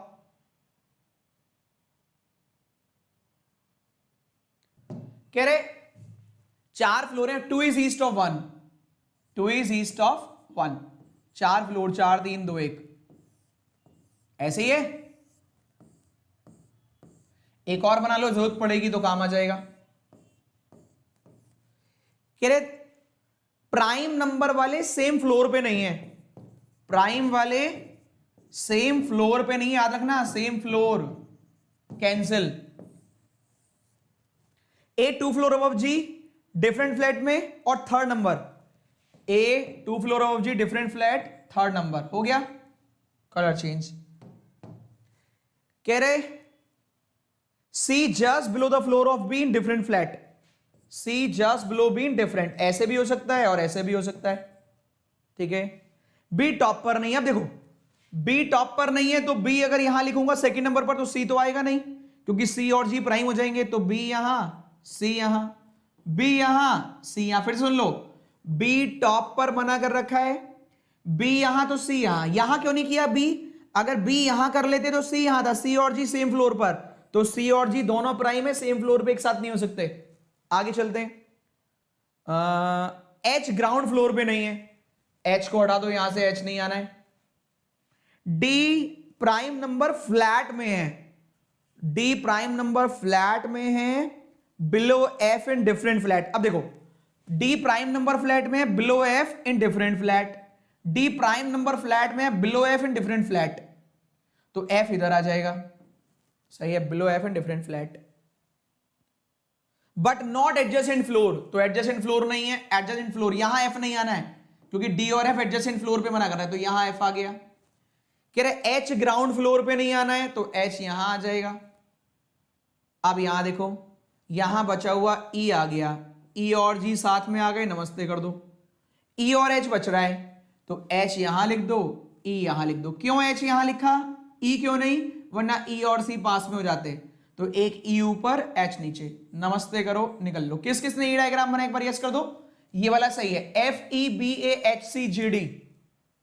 कह रहे 4 फ्लोर है, 2 is east of 1, 2 is east of 1, 4 floor, 4 3 2 1, ऐसे ही है। एक और बना लो, जरूरत पड़ेगी तो काम आ जाएगा। कह रहे प्राइम नंबर वाले सेम फ्लोर पे नहीं है, प्राइम वाले सेम फ्लोर पे नहीं, याद रखना, same floor, cancel. A 2 floor above G, different flat में, और third number A 2 floor above G, different flat, third number. हो गया? Colour change. कह रहे C just below the floor of B in different flat, C just below B in different, ऐसे भी हो सकता है और ऐसे भी हो सकता है, ठीक है। B टॉप पर नहीं है, अब देखो B टॉप पर नहीं है तो B अगर यहां लिखूंगा सेकंड नंबर पर तो C तो आएगा नहीं, क्योंकि C और G प्राइम हो जाएंगे, तो B यहां, C यहां, B यहां, C यहां। फिर सुन लो, B टॉप पर बना कर रखा है, B यहां तो C यहां, यहां क्यों नहीं किया B? अगर B यहां कर लेते तो C यहां था, C और G सेम फ्लोर पर, तो C और G दोनों प्राइम है, सेम फ्लोर पे एक साथ नहीं हो सकते। आगे चलते हैं। H ग्राउंड फ्लोर पे नहीं है, H को हटा दो, यहां से H नहीं आना है। D प्राइम नंबर फ्लैट में है, D प्राइम नंबर फ्लैट में है, बिलो F इन डिफरेंट फ्लैट। अब देखो D प्राइम नंबर फ्लैट में है, बिलो F इन different flat, D prime number flat में है, बिलो F इन डिफरेंट फ्लैट, तो F इधर आ जाएगा, सही है, below F in different flat. But not adjacent floor, तो एडजेसेंट फ्लोर नहीं है, एडजेसेंट फ्लोर यहां F नहीं आना है, क्योंकि D और F एडजेसेंट फ्लोर पे मना कर रहा है, तो यहां F आ गया। कह रहे H ग्राउंड फ्लोर पे नहीं आना है, तो H यहां आ जाएगा। अब यहां देखो, यहां बचा हुआ E आ गया, E और G साथ में आ गए, नमस्ते कर दो। E और H बच रहा है, तो H यहां लिख दो, E यहां लिख दो। क्यों H यहां लिखा, E क्यों नहीं? वरना E और C पास में हो जाते, तो एक E ऊपर H नीचे, नमस्ते करो, निकल लो। किस किसने ये डायग्राम बना, एक बार यस कर दो। ये वाला सही है, FEBAHCGD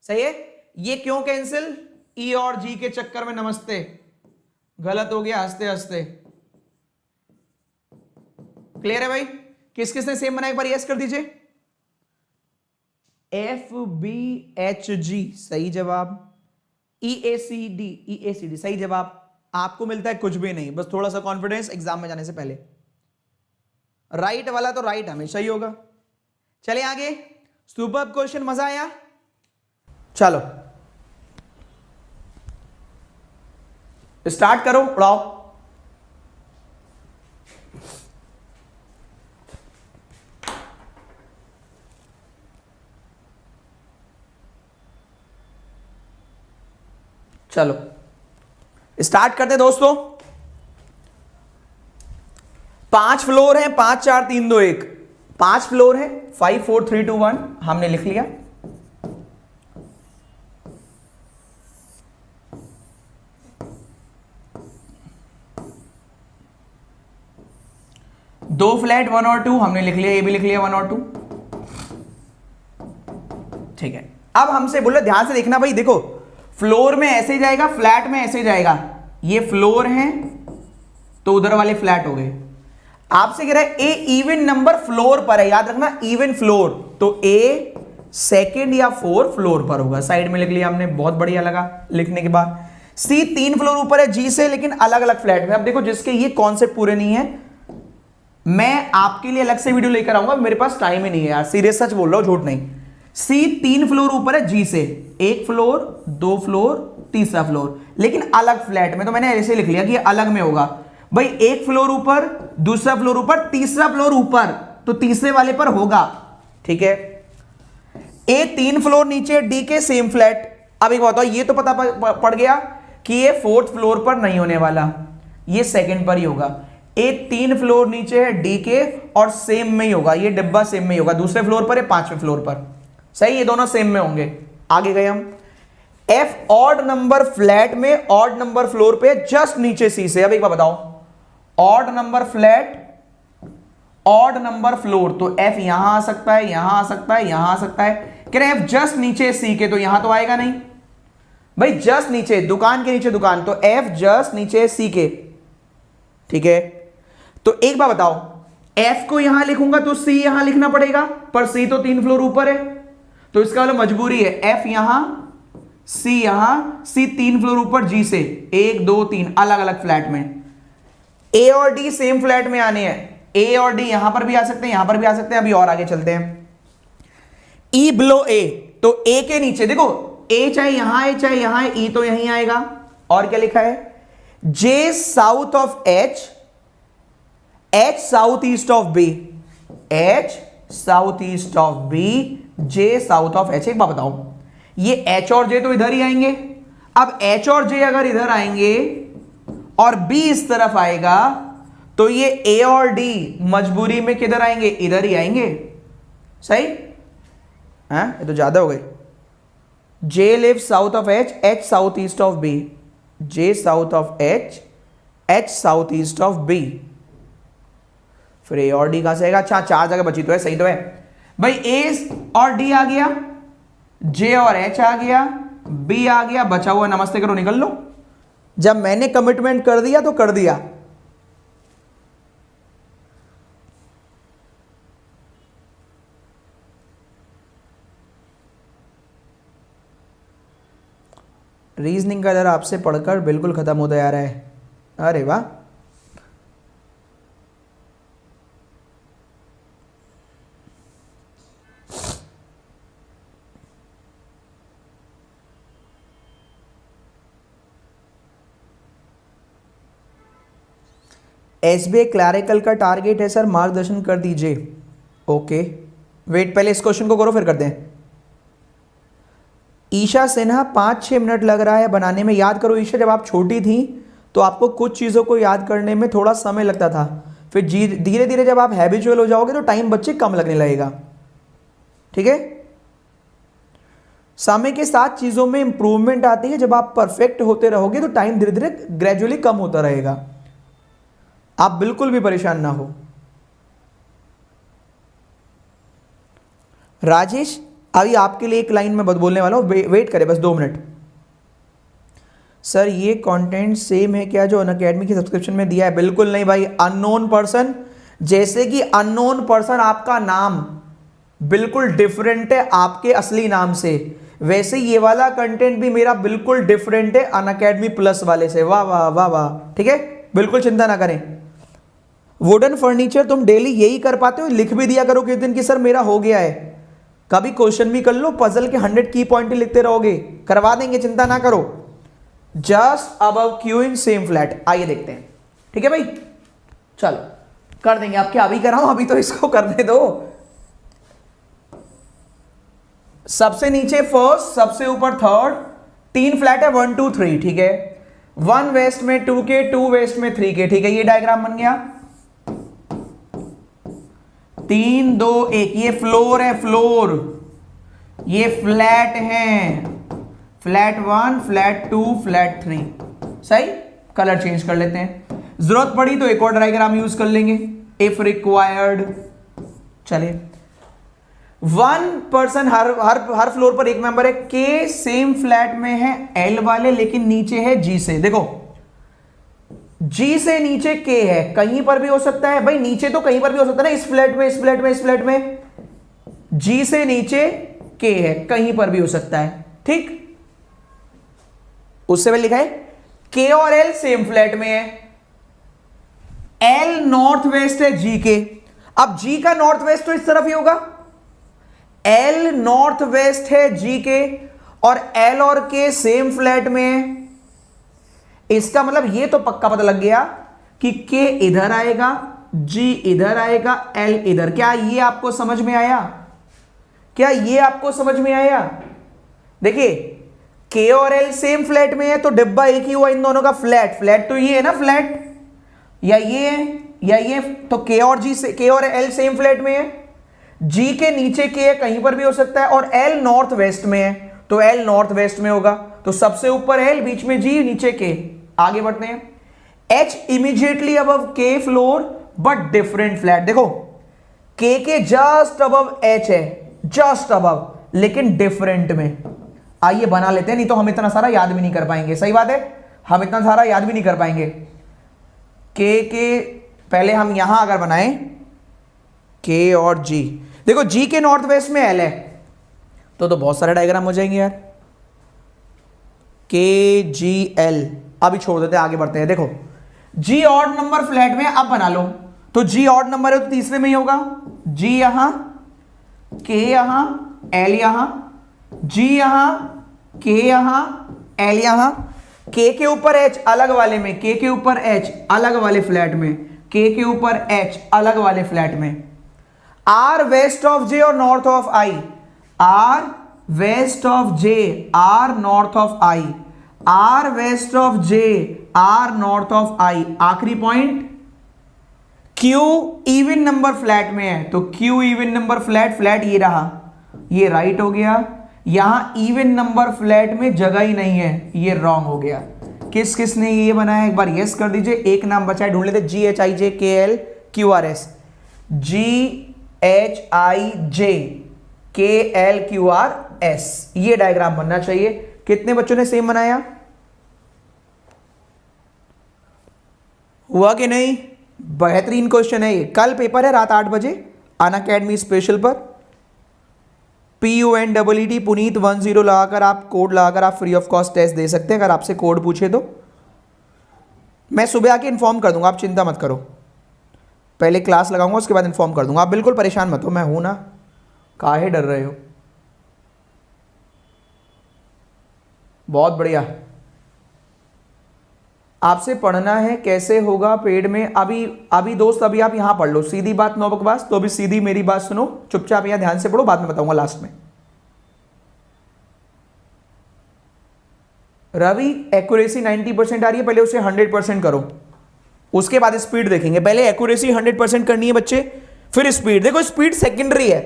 सही है। ये क्यों कैंसिल? ई और जी के चक्कर में, नमस्ते, गलत हो गया हंसते हंसते। क्लियर है भाई? किस किसने सेम बनाया एक बार यस कर दीजिए। FBHG सही जवाब, EACD सही जवाब। आपको मिलता है कुछ भी नहीं, बस थोड़ा सा कॉन्फिडेंस एग्जाम में जाने से पहले। राइट वाला तो राइट हमेशा ही होगा। चलिए आगे, सुपर क्वेश्चन, मजा आया? चलो स्टार्ट करो, पढ़ाओ। चलो स्टार्ट करते दोस्तों। 5 फ्लोर है, 5 4 3 2 1, 5 फ्लोर है, 5 4 3 2 1 हमने लिख लिया। दो फ्लैट 1 और 2 हमने लिख लिया, ये भी लिख लिया 1 और 2। ठीक है, अब हमसे बोलो, ध्यान से देखना भाई, देखो फ्लोर में ऐसे जाएगा, फ्लैट में ऐसे जाएगा। ये फ्लोर है तो उधर वाले फ्लैट हो गए। आपसे कह रहा है ए इवन नंबर फ्लोर पर है, याद रखना इवन फ्लोर, तो ए सेकंड या 4 फ्लोर पर होगा। साइड में लिख लिया हमने, बहुत बढ़िया लगा लिखने के बाद। सी 3 फ्लोर ऊपर है जी से, लेकिन अलग अलग फ्लैट में। अब देखो जिसके ये कॉन्सेप्ट पूरे नहीं है, मैं आपके लिए अलग से वीडियो लेकर आऊंगा, मेरे पास टाइम ही नहीं है यार, सीरियस सच बोल रहा हूं, झूठ नहीं। सी 3 फ्लोर ऊपर है जी से, 1 फ्लोर 2 फ्लोर तीसरा फ्लोर, लेकिन अलग फ्लैट में, तो मैंने ऐसे लिख लिया कि अलग में होगा। भाई 1 फ्लोर ऊपर, दूसरा फ्लोर ऊपर, तीसरा फ्लोर ऊपर, तो तीसरे वाले पर होगा। ठीक है, ए 3 फ्लोर नीचे, डी के सेम फ्लैट। अब एक बताओ, ये तो पता पड़ गया कि ये 4th फ्लोर पर नहीं होने वाला, ये सेकंड पर ही होगा। ए 3 फ्लोर नीचे है डी के और सेम में ही होगा, ये डिब्बा सेम में ही होगा, दूसरे फ्लोर पर है 5वें फ्लोर पर। सही, ये दोनों सेम में होंगे। आगे गए हम। एफ ऑड नंबर फ्लैट में, ऑड नंबर फ्लोर पे, जस्ट नीचे सी से। अब एक बार बताओ, odd number flat, odd number floor, तो एफ यहां आ सकता है, यहां आ सकता है, यहां आ सकता है। कह रहे एफ जस्ट नीचे सी के, तो यहां तो आएगा नहीं भाई, जस्ट नीचे, दुकान के नीचे दुकान, तो एफ जस्ट नीचे सी के। ठीक है, तो एक बार बताओ, एफ को यहां लिखूंगा तो सी यहां लिखना पड़ेगा, पर सी तो 3 फ्लोर ऊपर है, तो इसका मतलब मजबूरी है, एफ यहां सी यहां, सी 3 फ्लोर ऊपर जी से, 1 2 3 अलग अलग फ्लैट में। ए और डी सेम फ्लैट में आने हैं, ए और डी यहां पर भी आ सकते हैं, यहां पर भी आ सकते हैं। अभी और आगे चलते हैं। ई बिलो ए, तो ए के नीचे देखो, ए चाहे यहां है चाहे यहां है, ई तो यहीं आएगा। और क्या लिखा है, J south of H, H south east of B, H south east of B, J south of H. एक बात बताओ, ये एच और जे तो इधर ही आएंगे। अब एच और जे अगर इधर आएंगे और बी इस तरफ आएगा, तो ये ए और डी मजबूरी में किधर आएंगे, इधर ही आएंगे। सही है, ये तो ज्यादा हो गए। J live south of H, H south east of B, J south of H, H south east of B. फिर ए और डी कहां से आएगा? अच्छा, 4 जगह बची तो है, सही तो है भाई। ए और डी आ गया, जे और एच आ गया, बी आ गया, बचा हुआ नमस्ते करो निकल लो। जब मैंने कमिटमेंट कर दिया तो कर दिया। रीजनिंग का दर आपसे पढ़कर बिल्कुल खत्म होता जा रहा है। अरे वाह, एसबीआई क्लैरिकल का टारगेट है सर, मार्गदर्शन कर दीजिए। ओके वेट, पहले इस क्वेश्चन को करो फिर करते हैं। ईशा सिन्हा, 5-6 मिनट लग रहा है बनाने में। याद करो ईशा, जब आप छोटी थी तो आपको कुछ चीज़ों को याद करने में थोड़ा समय लगता था, फिर धीरे धीरे जब आप हैबिचुअल हो जाओगे तो टाइम बच्चे कम लगने लगेगा। ठीक है, समय के साथ चीज़ों में इंप्रूवमेंट आती है। जब आप परफेक्ट होते रहोगे तो टाइम धीरे धीरे ग्रेजुअली कम होता रहेगा। आप बिल्कुल भी परेशान ना हो। राजेश अभी आपके लिए एक लाइन में बोलने वाला हूँ, वेट करें बस 2 मिनट। सर ये कंटेंट सेम है क्या जो अनअकैडमी की सब्सक्रिप्शन में दिया है? बिल्कुल नहीं भाई। अननोन पर्सन, जैसे कि अननोन पर्सन आपका नाम बिल्कुल डिफरेंट है आपके असली नाम से, वैसे ये वाला कंटेंट भी मेरा बिल्कुल डिफरेंट है अनअकैडमी प्लस वाले से। वाह वाह वाह वाह, ठीक है, बिल्कुल चिंता ना करें। वुडन फर्नीचर तुम डेली यही कर पाते हो? लिख भी दिया करो किस दिन की सर मेरा हो गया है, कभी क्वेश्चन भी कर लो, पजल के 100 की पॉइंट लिखते रहोगे, करवा देंगे, चिंता ना करो। Just above Q in same flat, आइए देखते हैं, ठीक है भाई, चलो कर देंगे। आपके अभी कराऊं? अभी तो इसको करने दो। सबसे नीचे फर्स्ट, सबसे ऊपर थर्ड, 3 फ्लैट है 1 2 3, ठीक है। 1 वेस्ट में 2 के, 2 वेस्ट में 3 के, ठीक है, ये डायग्राम बन गया। 3 2 1, ये फ्लोर है, फ्लोर, ये फ्लैट है, फ्लैट 1, फ्लैट 2, फ्लैट 3, सही। कलर चेंज कर लेते हैं, जरूरत पड़ी तो एक और डायग्राम यूज कर लेंगे इफ रिक्वायर्ड। चलिए, 1 पर्सन हर फ्लोर पर एक मेंबर है, के सेम फ्लैट में है एल वाले, लेकिन नीचे है जी से। देखो जी से नीचे के है, कहीं पर भी हो सकता है भाई, नीचे तो कहीं पर भी हो सकता है ना, इस फ्लैट में, इस फ्लैट में, इस फ्लैट में। जी से नीचे के है, कहीं पर भी हो सकता है, ठीक। उससे पहले लिखा है के और एल सेम फ्लैट में है, एल नॉर्थ वेस्ट है जी के। अब जी का नॉर्थ वेस्ट तो इस तरफ ही होगा, एल नॉर्थ वेस्ट है जी के, और एल और के सेम फ्लैट में है। इसका मतलब ये तो पक्का पता लग गया कि के इधर आएगा, जी इधर आएगा, एल इधर। क्या ये आपको समझ में आया? क्या ये आपको समझ में आया? देखिए, के और एल सेम फ्लैट में है तो डिब्बा एक ही हुआ इन दोनों का, फ्लैट। फ्लैट तो ये है ना, फ्लैट, या ये है या ये, तो के और जी से, के और एल सेम फ्लैट में है, जी के नीचे के है, कहीं पर भी हो सकता है, और एल नॉर्थ वेस्ट में है तो एल नॉर्थ वेस्ट में होगा। तो सबसे ऊपर एल, बीच में जी, नीचे के। आगे बढ़ते हैं, एच इमीडिएटली अबव के फ्लोर बट डिफरेंट फ्लैट। देखो के जस्ट अबव एच है, जस्ट अबव, लेकिन डिफरेंट में। आइए बना लेते हैं, नहीं तो हम इतना सारा याद भी नहीं कर पाएंगे। सही बात है, हम इतना सारा याद भी नहीं कर पाएंगे। के पहले हम यहां अगर बनाएं के और जी, देखो जी के नॉर्थ वेस्ट में एल है तो बहुत सारे डायग्राम हो जाएंगे यार। के जी एल, अभी छोड़ देते हैं, आगे बढ़ते हैं। देखो जी ऑड नंबर फ्लैट में, अब बना लो, तो जी ऑड नंबर है तो तीसरे में ही होगा, जी यहां, के यहां, एल यहां, जी यहां, के यहां, एल यहां, के ऊपर एच अलग वाले में, के ऊपर एच अलग वाले फ्लैट में, के ऊपर एच अलग वाले फ्लैट में। आर वेस्ट ऑफ जे और north of I, R west of J, R north of I, R west of J, R north of I. आखिरी point, Q even number flat में है तो Q even number flat, flat ये रहा, ये राइट हो गया। यहां इवन नंबर फ्लैट में जगह ही नहीं है, ये रॉन्ग हो गया। किस किस ने ये बनाया, एक बार यस कर दीजिए। एक नाम बचा है, ढूंढ लेते, जी H I J K L Q R S, G H I J K L Q R S, ये डायग्राम बनना चाहिए। कितने बच्चों ने सेम बनाया? हुआ कि नहीं? बेहतरीन क्वेश्चन है ये। कल पेपर है रात 8 बजे अनअकैडमी स्पेशल पर। PUNEET पुनीत 10 लगाकर आप कोड लगाकर आप फ्री ऑफ कॉस्ट टेस्ट दे सकते हैं। अगर आपसे कोड पूछे तो मैं सुबह आके इन्फॉर्म कर दूंगा, आप चिंता मत करो। पहले क्लास लगाऊंगा उसके बाद इन्फॉर्म कर दूंगा, आप बिल्कुल परेशान मत हो, मैं हूं ना, काहे डर रहे हो। बहुत बढ़िया। आपसे पढ़ना है कैसे होगा पेड में? अभी दोस्त अभी आप यहां पढ़ लो, सीधी बात नो बकवास। तो अभी सीधी मेरी बात सुनो, चुपचाप यहां ध्यान से पढ़ो, बाद में बताऊंगा लास्ट में। रवि एक्यूरेसी 90% आ रही है, पहले उसे 100% करो, उसके बाद स्पीड देखेंगे। पहले एक्यूरेसी 100% करनी है बच्चे, फिर स्पीड। देखो स्पीड सेकेंडरी है,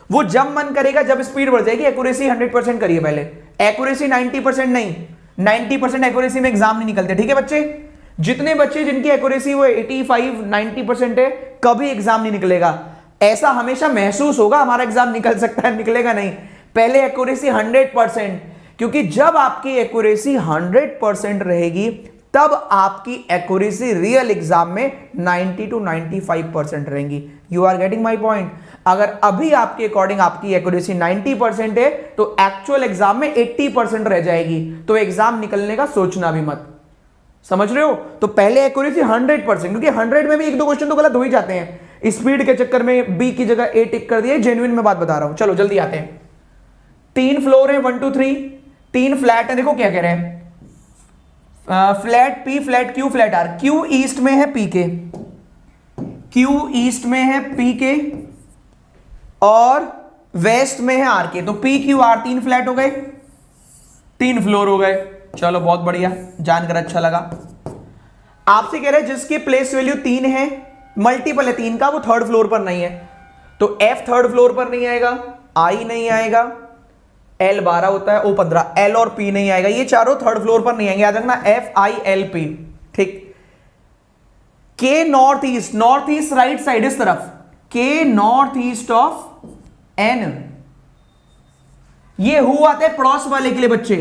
वो जब मन करेगा जब स्पीड बढ़ जाएगी। एक्यूरेसी 100% करिए पहले, एक्यूरेसी 90% नहीं, 90% एक्यूरेसी में एग्जाम नहीं निकलते, ठीक है बच्चे। जितने बच्चे जिनकी एक्यूरेसी वो 85-90% है, कभी एग्जाम नहीं निकलेगा। ऐसा हमेशा महसूस होगा हमारा एग्जाम निकल सकता है, निकलेगा नहीं। पहले एक्यूरेसी 100%, क्योंकि जब आपकी एक्यूरेसी 100% रहेगी तब आपकी एक्यूरेसी रियल एग्जाम में 90 to 95% रहेंगी। You are getting my point. अगर अभी आपके अकॉर्डिंग आपकी एक्यूरेसी 90% है तो एक्चुअल एग्जाम में 80% रह जाएगी, तो एग्जाम निकलने का सोचना भी मत। समझ रहे हो? तो पहले एक्यूरेसी 100%, क्योंकि 100 में भी एक दो क्वेश्चन तो गलत हो ही जाते हैं, स्पीड के चक्कर में बी की जगह ए टिक कर दिए, जेन्युइन में बात बता रहा हूं। चलो जल्दी आते हैं। 3 फ्लोर है, 1 2 3, 3 फ्लैट है। देखो क्या कह रहे हैं, flat P, flat Q, flat R. Q east में है पी के, क्यू ईस्ट में है पी के और वेस्ट में है आर के। तो पी क्यू आर 3 फ्लैट हो गए, 3 फ्लोर हो गए। चलो बहुत बढ़िया, जानकर अच्छा लगा। आपसे कह रहे हैं जिसकी प्लेस वैल्यू 3 है, मल्टीपल है 3 का, वो 3rd फ्लोर पर नहीं है। तो एफ 3rd फ्लोर पर नहीं आएगा, आई नहीं आएगा, एल 12 होता है, ओ 15, एल और पी नहीं आएगा। ये चारों 3rd फ्लोर पर नहीं आएंगे, याद रखना, एफ आई एल पी। ठीक। K north east, north east right side इस तरफ, K north east of N, ये हु आते हैं पड़ोस वाले के लिए बच्चे।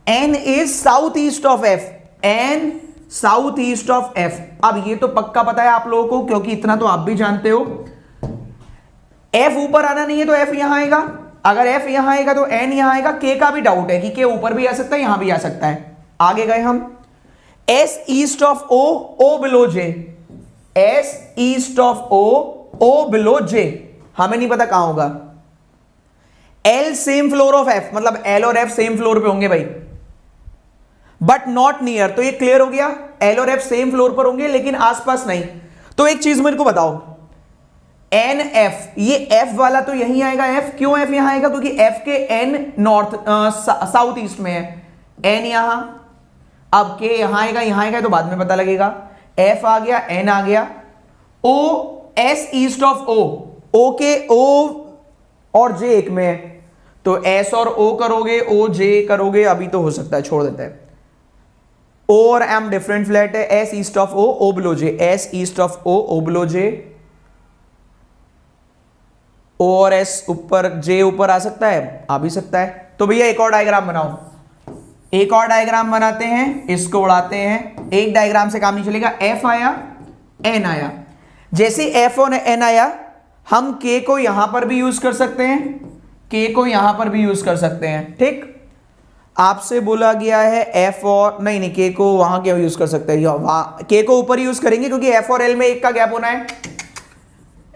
N is south east of F, N south east of F. अब ये तो पक्का पता है आप लोगों को, क्योंकि इतना तो आप भी जानते हो, एफ ऊपर आना नहीं है तो एफ यहां आएगा, अगर एफ यहां आएगा तो एन यहां आएगा। के का भी डाउट है कि के ऊपर भी आ सकता है, यहां भी आ सकता है। आगे गए हम, S east of O, O below J, S east of O, O below J, हमें नहीं पता कहां होगा। L same floor of F, मतलब एल और एफ सेम फ्लोर पे होंगे भाई, बट नॉट नियर। तो ये क्लियर हो गया, एल और एफ सेम फ्लोर पर होंगे लेकिन आसपास नहीं। तो एक चीज मेरे को बताओ, एन एफ, ये एफ वाला तो यहीं आएगा। एफ क्यों एफ यहां आएगा? क्योंकि एफ के एन नॉर्थ साउथ ईस्ट में है, एन यहां, अब के यहां आएगा तो बाद में पता लगेगा। एफ आ गया, एन आ गया, O S east of O, O के ओ और जे एक में है, तो एस और ओ करोगे, ओ जे करोगे, अभी तो हो सकता है छोड़ देते हैं। ओ और एम डिफरेंट फ्लैट है, S east of O, O below J, S east of O, O below J. O और एस ऊपर, जे ऊपर आ सकता है, आ भी सकता है। तो भैया एक और डायग्राम बनाओ, एक और डायग्राम बनाते हैं, इसको उड़ाते हैं। एक डायग्राम से काम नहीं चलेगा। एफ आया, एन आया, जैसे एफ और एन आया, हम के को यहां पर भी यूज कर सकते हैं, के को यहां पर भी यूज कर सकते हैं। ठीक, आपसे बोला गया है एफ और नहीं, के को वहां क्या यूज कर सकते हैं, वहां के को ऊपर यूज करेंगे, क्योंकि एफ और एल में एक का गैप होना है।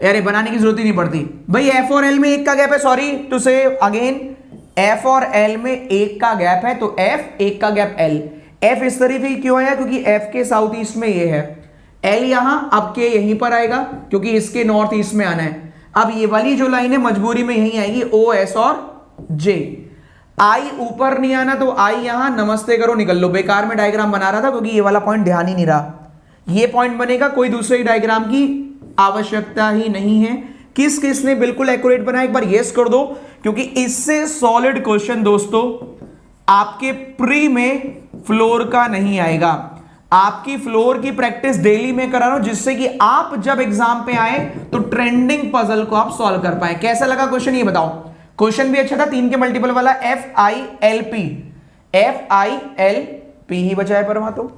अरे बनाने की जरूरत ही नहीं पड़ती भाई, एफ और एल में एक का गैप है, सॉरी टू से अगेन, एफ और एल में एक का गैप है, तो एफ एक का गैप एल। एफ इस तरीके क्यों आया? क्योंकि एफ के साउथ ईस्ट में ये है, एल यहां, अब के यहीं पर आएगा क्योंकि इसके नॉर्थ ईस्ट में आना है। अब ये वाली जो लाइन है मजबूरी में यहीं आएगी, ओ एस और जे। आई ऊपर नहीं आना तो आई यहां, नमस्ते करो निकल लो। बेकार में डायग्राम बना रहा था क्योंकि ये वाला पॉइंट ध्यान ही नहीं रहा। ये पॉइंट बनेगा, कोई दूसरे डायग्राम की आवश्यकता ही नहीं है। किस किस ने बिल्कुल एक्यूरेट बनाया एक बार यस कर दो, क्योंकि इससे सॉलिड क्वेश्चन दोस्तों आपके प्री में फ्लोर का नहीं आएगा। आपकी फ्लोर की प्रैक्टिस डेली में करा रहा हूं, जिससे कि आप जब एग्जाम पे आए तो ट्रेंडिंग पजल को आप सॉल्व कर पाए। कैसा लगा क्वेश्चन ये बताओ? क्वेश्चन भी अच्छा था, 3 के मल्टीपल वाला, F I L P, F I L P ही बचा है, पर वहां तो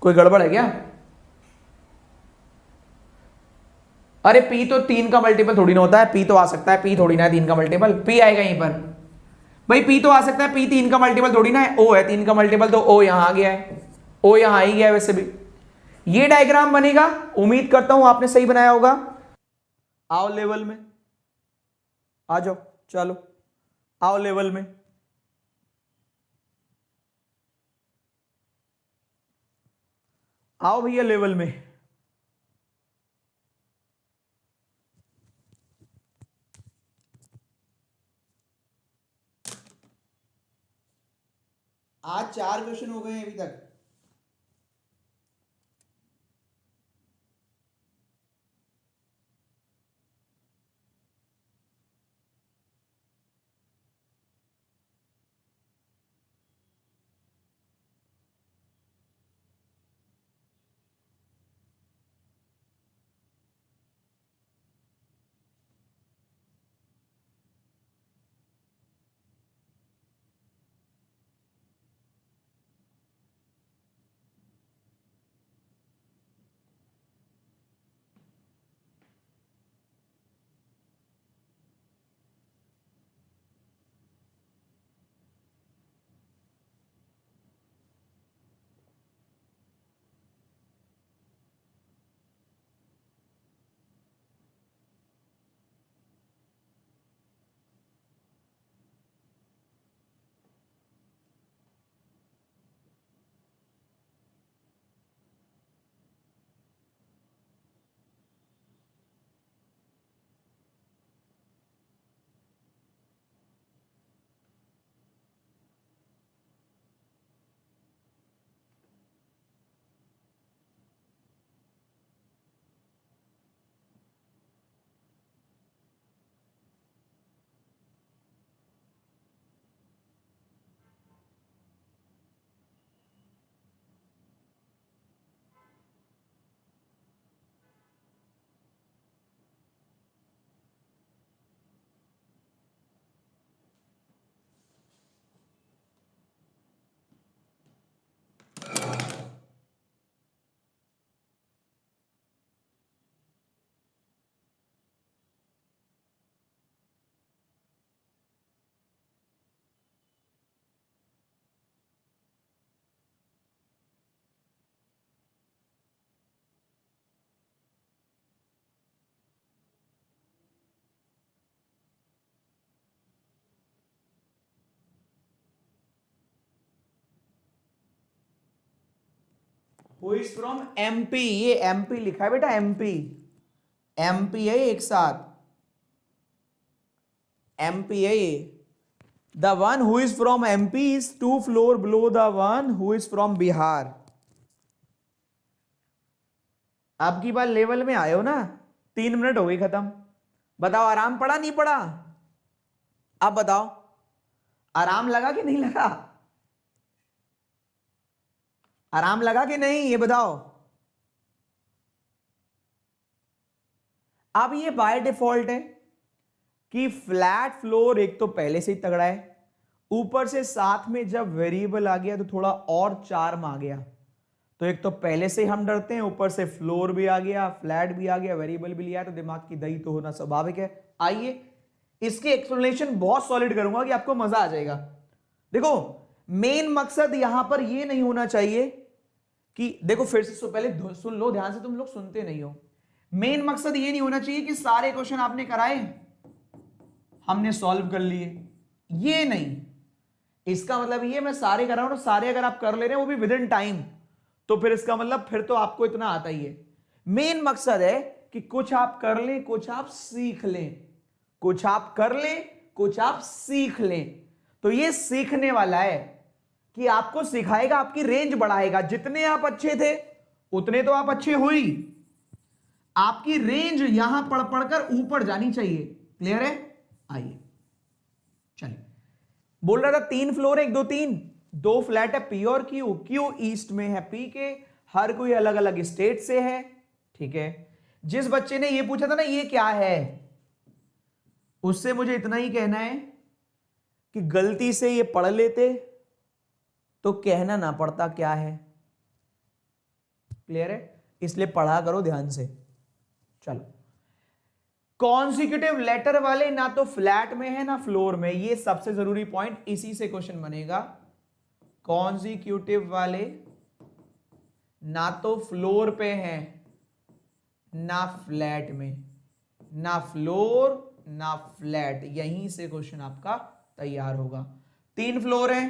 कोई गड़बड़ है क्या? अरे पी तो 3 का मल्टीपल थोड़ी ना होता है, पी तो आ सकता है, पी थोड़ी ना है 3 का मल्टीपल, पी आएगा यहीं पर भाई, पी तो आ सकता है, पी 3 का मल्टीपल थोड़ी ना है। ओ है 3 का मल्टीपल, तो ओ यहां आ गया है, ओ यहां ही गया है। वैसे भी ये डायग्राम बनेगा, उम्मीद करता हूं आपने सही बनाया होगा। आओ लेवल में आ जाओ, चलो आओ लेवल में। आओ भैया लेवल में। आज 4 क्वेश्चन हो गए हैं अभी तक। हु इज फ्रॉम एमपी, ये एमपी लिखा है बेटा, एमपी, एमपी है एक साथ, एमपी है ये। The one who is from MP is 2 floor below the one who is from Bihar. आपकी बार लेवल में आए हो ना, 3 मिनट हो गई खत्म। बताओ आराम पड़ा नहीं पड़ा? अब बताओ आराम लगा कि नहीं लगा? आराम लगा कि नहीं, ये बताओ। अब ये बाय डिफॉल्ट है कि फ्लैट फ्लोर एक तो पहले से ही तगड़ा है, ऊपर से साथ में जब वेरिएबल आ गया तो थोड़ा और चार्म आ गया। तो एक तो पहले से हम डरते हैं, ऊपर से फ्लोर भी आ गया, फ्लैट भी आ गया, वेरिएबल भी लिया, तो दिमाग की दही तो होना स्वाभाविक है। आइए इसके एक्सप्लेनेशन बहुत सॉलिड करूंगा कि आपको मजा आ जाएगा। देखो मेन मकसद यहां पर ये नहीं होना चाहिए कि, देखो फिर से पहले सुन लो ध्यान से, तुम लोग सुनते नहीं हो। मेन मकसद ये नहीं होना चाहिए कि सारे क्वेश्चन आपने कराए हमने सॉल्व कर लिए, ये नहीं। इसका मतलब ये मैं सारे कर रहा हूं, तो सारे अगर आप कर ले रहे हैं वो भी विद इन टाइम, तो फिर इसका मतलब फिर तो आपको इतना आता ही है। मेन मकसद है कि कुछ आप कर लें, कुछ आप सीख लें, कुछ आप कर लें, कुछ आप सीख लें। तो ये सीखने वाला है कि आपको सिखाएगा, आपकी रेंज बढ़ाएगा। जितने आप अच्छे थे उतने तो आप अच्छे हुई, आपकी रेंज यहां पढ़ पढ़कर ऊपर जानी चाहिए। क्लियर है? आइए चलिए, बोल रहा था 3 फ्लोर है, 1 2 3, 2 फ्लैट है पी और क्यू, क्यू ईस्ट में है पी के, हर कोई अलग अलग स्टेट से है। ठीक है, जिस बच्चे ने ये पूछा था ना ये क्या है, उससे मुझे इतना ही कहना है कि गलती से ये पढ़ लेते तो कहना ना पड़ता क्या है। क्लियर है? इसलिए पढ़ा करो ध्यान से। चलो, कॉन्सिक्यूटिव लेटर वाले ना तो फ्लैट में है ना फ्लोर में, ये सबसे जरूरी पॉइंट, इसी से क्वेश्चन बनेगा। कॉन्सिक्यूटिव वाले ना तो फ्लोर पे हैं ना फ्लैट में, ना फ्लोर ना फ्लैट, यहीं से क्वेश्चन आपका तैयार होगा। 3 फ्लोर है,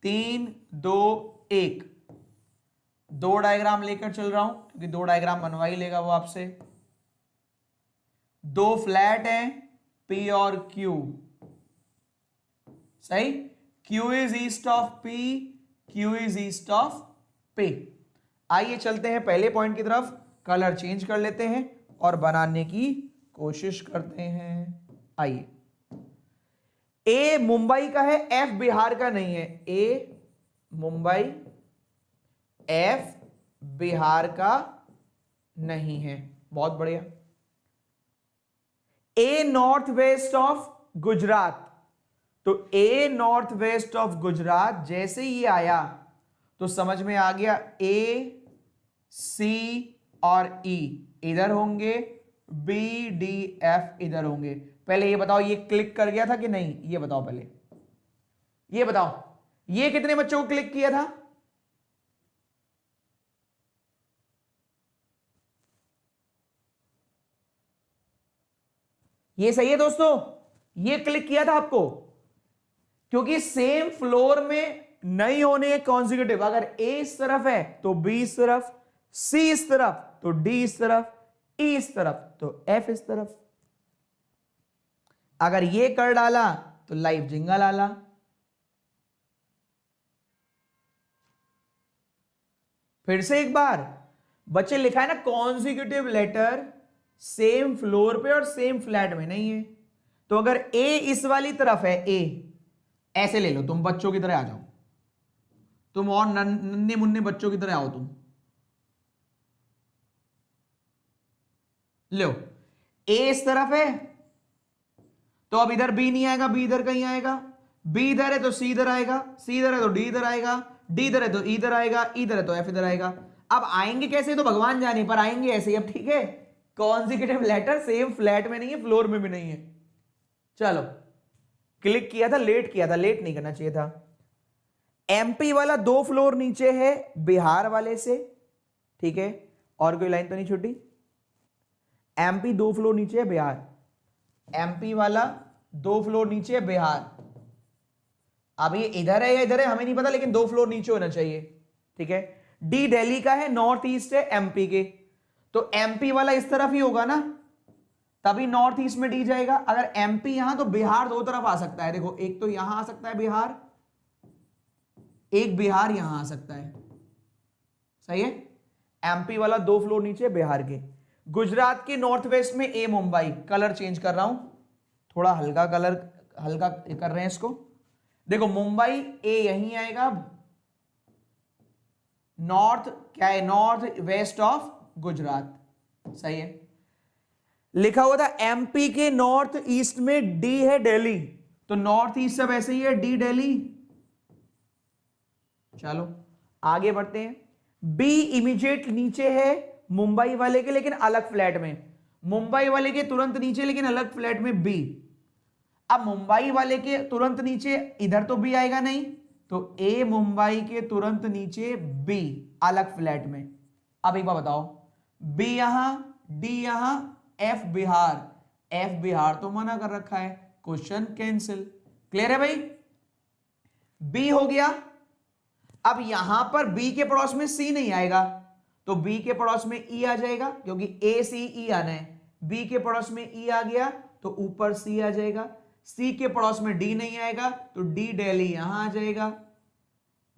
3 2 1, 2 डायग्राम लेकर चल रहा हूं क्योंकि 2 डायग्राम बनवा ही लेगा वो आपसे। 2 फ्लैट है P और Q, सही। Q is east of P, Q is east of P। आइए चलते हैं पहले पॉइंट की तरफ, कलर चेंज कर लेते हैं और बनाने की कोशिश करते हैं। आइए, A मुंबई का है, F बिहार का नहीं है। A मुंबई, F बिहार का नहीं है, बहुत बढ़िया। A north west of Gujarat, तो A north west of Gujarat जैसे ही आया तो समझ में आ गया A C और E इधर होंगे, B D F इधर होंगे। पहले ये बताओ ये क्लिक कर गया था कि नहीं, ये बताओ पहले, ये बताओ ये कितने बच्चों को क्लिक किया था? ये सही है दोस्तों, ये क्लिक किया था आपको, क्योंकि सेम फ्लोर में नहीं होने कॉन्जिक्यूटिव। अगर A इस तरफ है तो B इस तरफ, C इस तरफ तो D इस तरफ, E इस तरफ तो F इस तरफ। अगर ये कर डाला तो लाइव जिंगा लाला। फिर से एक बार, बच्चे लिखा है ना कॉन्जिक्यूटिव लेटर सेम फ्लोर पे और सेम फ्लैट में नहीं है, तो अगर A इस वाली तरफ है, A ऐसे ले लो, तुम बच्चों की तरह आ जाओ, तुम और नन्हे मुन्ने बच्चों की तरह आओ, तुम लो। A इस तरफ है तो अब इधर B नहीं आएगा, B इधर कहीं आएगा, B इधर है तो C इधर आएगा, C इधर है तो D इधर आएगा, D इधर है तो E इधर आएगा, E इधर है तो F इधर आएगा। अब आएंगे कैसे तो भगवान जाने, पर आएंगे ऐसे ही। अब ठीक है, कॉन्जिक्यूटिव लेटर सेम फ्लैट में नहीं है, फ्लोर में भी नहीं है। चलो, क्लिक किया था, लेट किया था, लेट नहीं करना चाहिए था। MP वाला 2 फ्लोर नीचे है बिहार वाले से, ठीक है, और कोई लाइन तो नहीं छूटी। MP 2 फ्लोर नीचे है बिहार, MP वाला 2 फ्लोर नीचे है बिहार। अब ये इधर है या इधर है हमें नहीं पता, लेकिन 2 फ्लोर नीचे होना चाहिए, ठीक है। डी दिल्ली का है, नॉर्थ ईस्ट है एमपी के, तो एमपी वाला इस तरफ ही होगा ना, तभी नॉर्थ ईस्ट में डी जाएगा। अगर एमपी यहां तो बिहार दो तरफ आ सकता है, देखो एक तो यहां आ सकता है बिहार, एक बिहार यहां आ सकता है, सही है। एमपी वाला 2 फ्लोर नीचे बिहार के। गुजरात के नॉर्थ वेस्ट में ए मुंबई, कलर चेंज कर रहा हूं, थोड़ा हल्का कलर, हल्का कर रहे हैं इसको। देखो मुंबई ए यहीं आएगा, नॉर्थ क्या है, नॉर्थ वेस्ट ऑफ गुजरात, सही है। लिखा हुआ था एमपी के नॉर्थ ईस्ट में डी है दिल्ली, तो नॉर्थ ईस्ट सब ऐसे ही है, डी दिल्ली। चलो आगे बढ़ते हैं। बी इमीडिएट नीचे है मुंबई वाले के, लेकिन अलग फ्लैट में, मुंबई वाले के तुरंत नीचे लेकिन अलग फ्लैट में बी। अब मुंबई वाले के तुरंत नीचे इधर तो बी आएगा नहीं, तो ए मुंबई के तुरंत नीचे बी अलग फ्लैट में। अब एक बार बताओ, बी यहां, डी यहां, एफ बिहार, एफ बिहार तो मना कर रखा है, क्वेश्चन कैंसिल। क्लियर है भाई, बी हो गया। अब यहां पर बी के पड़ोस में सी नहीं आएगा, तो बी के पड़ोस में ई आ जाएगा, क्योंकि ए सी ई आना है। बी के पड़ोस में ई आ गया तो ऊपर सी आ जाएगा। सी के पड़ोस में डी नहीं आएगा तो डी दिल्ली यहां आ जाएगा।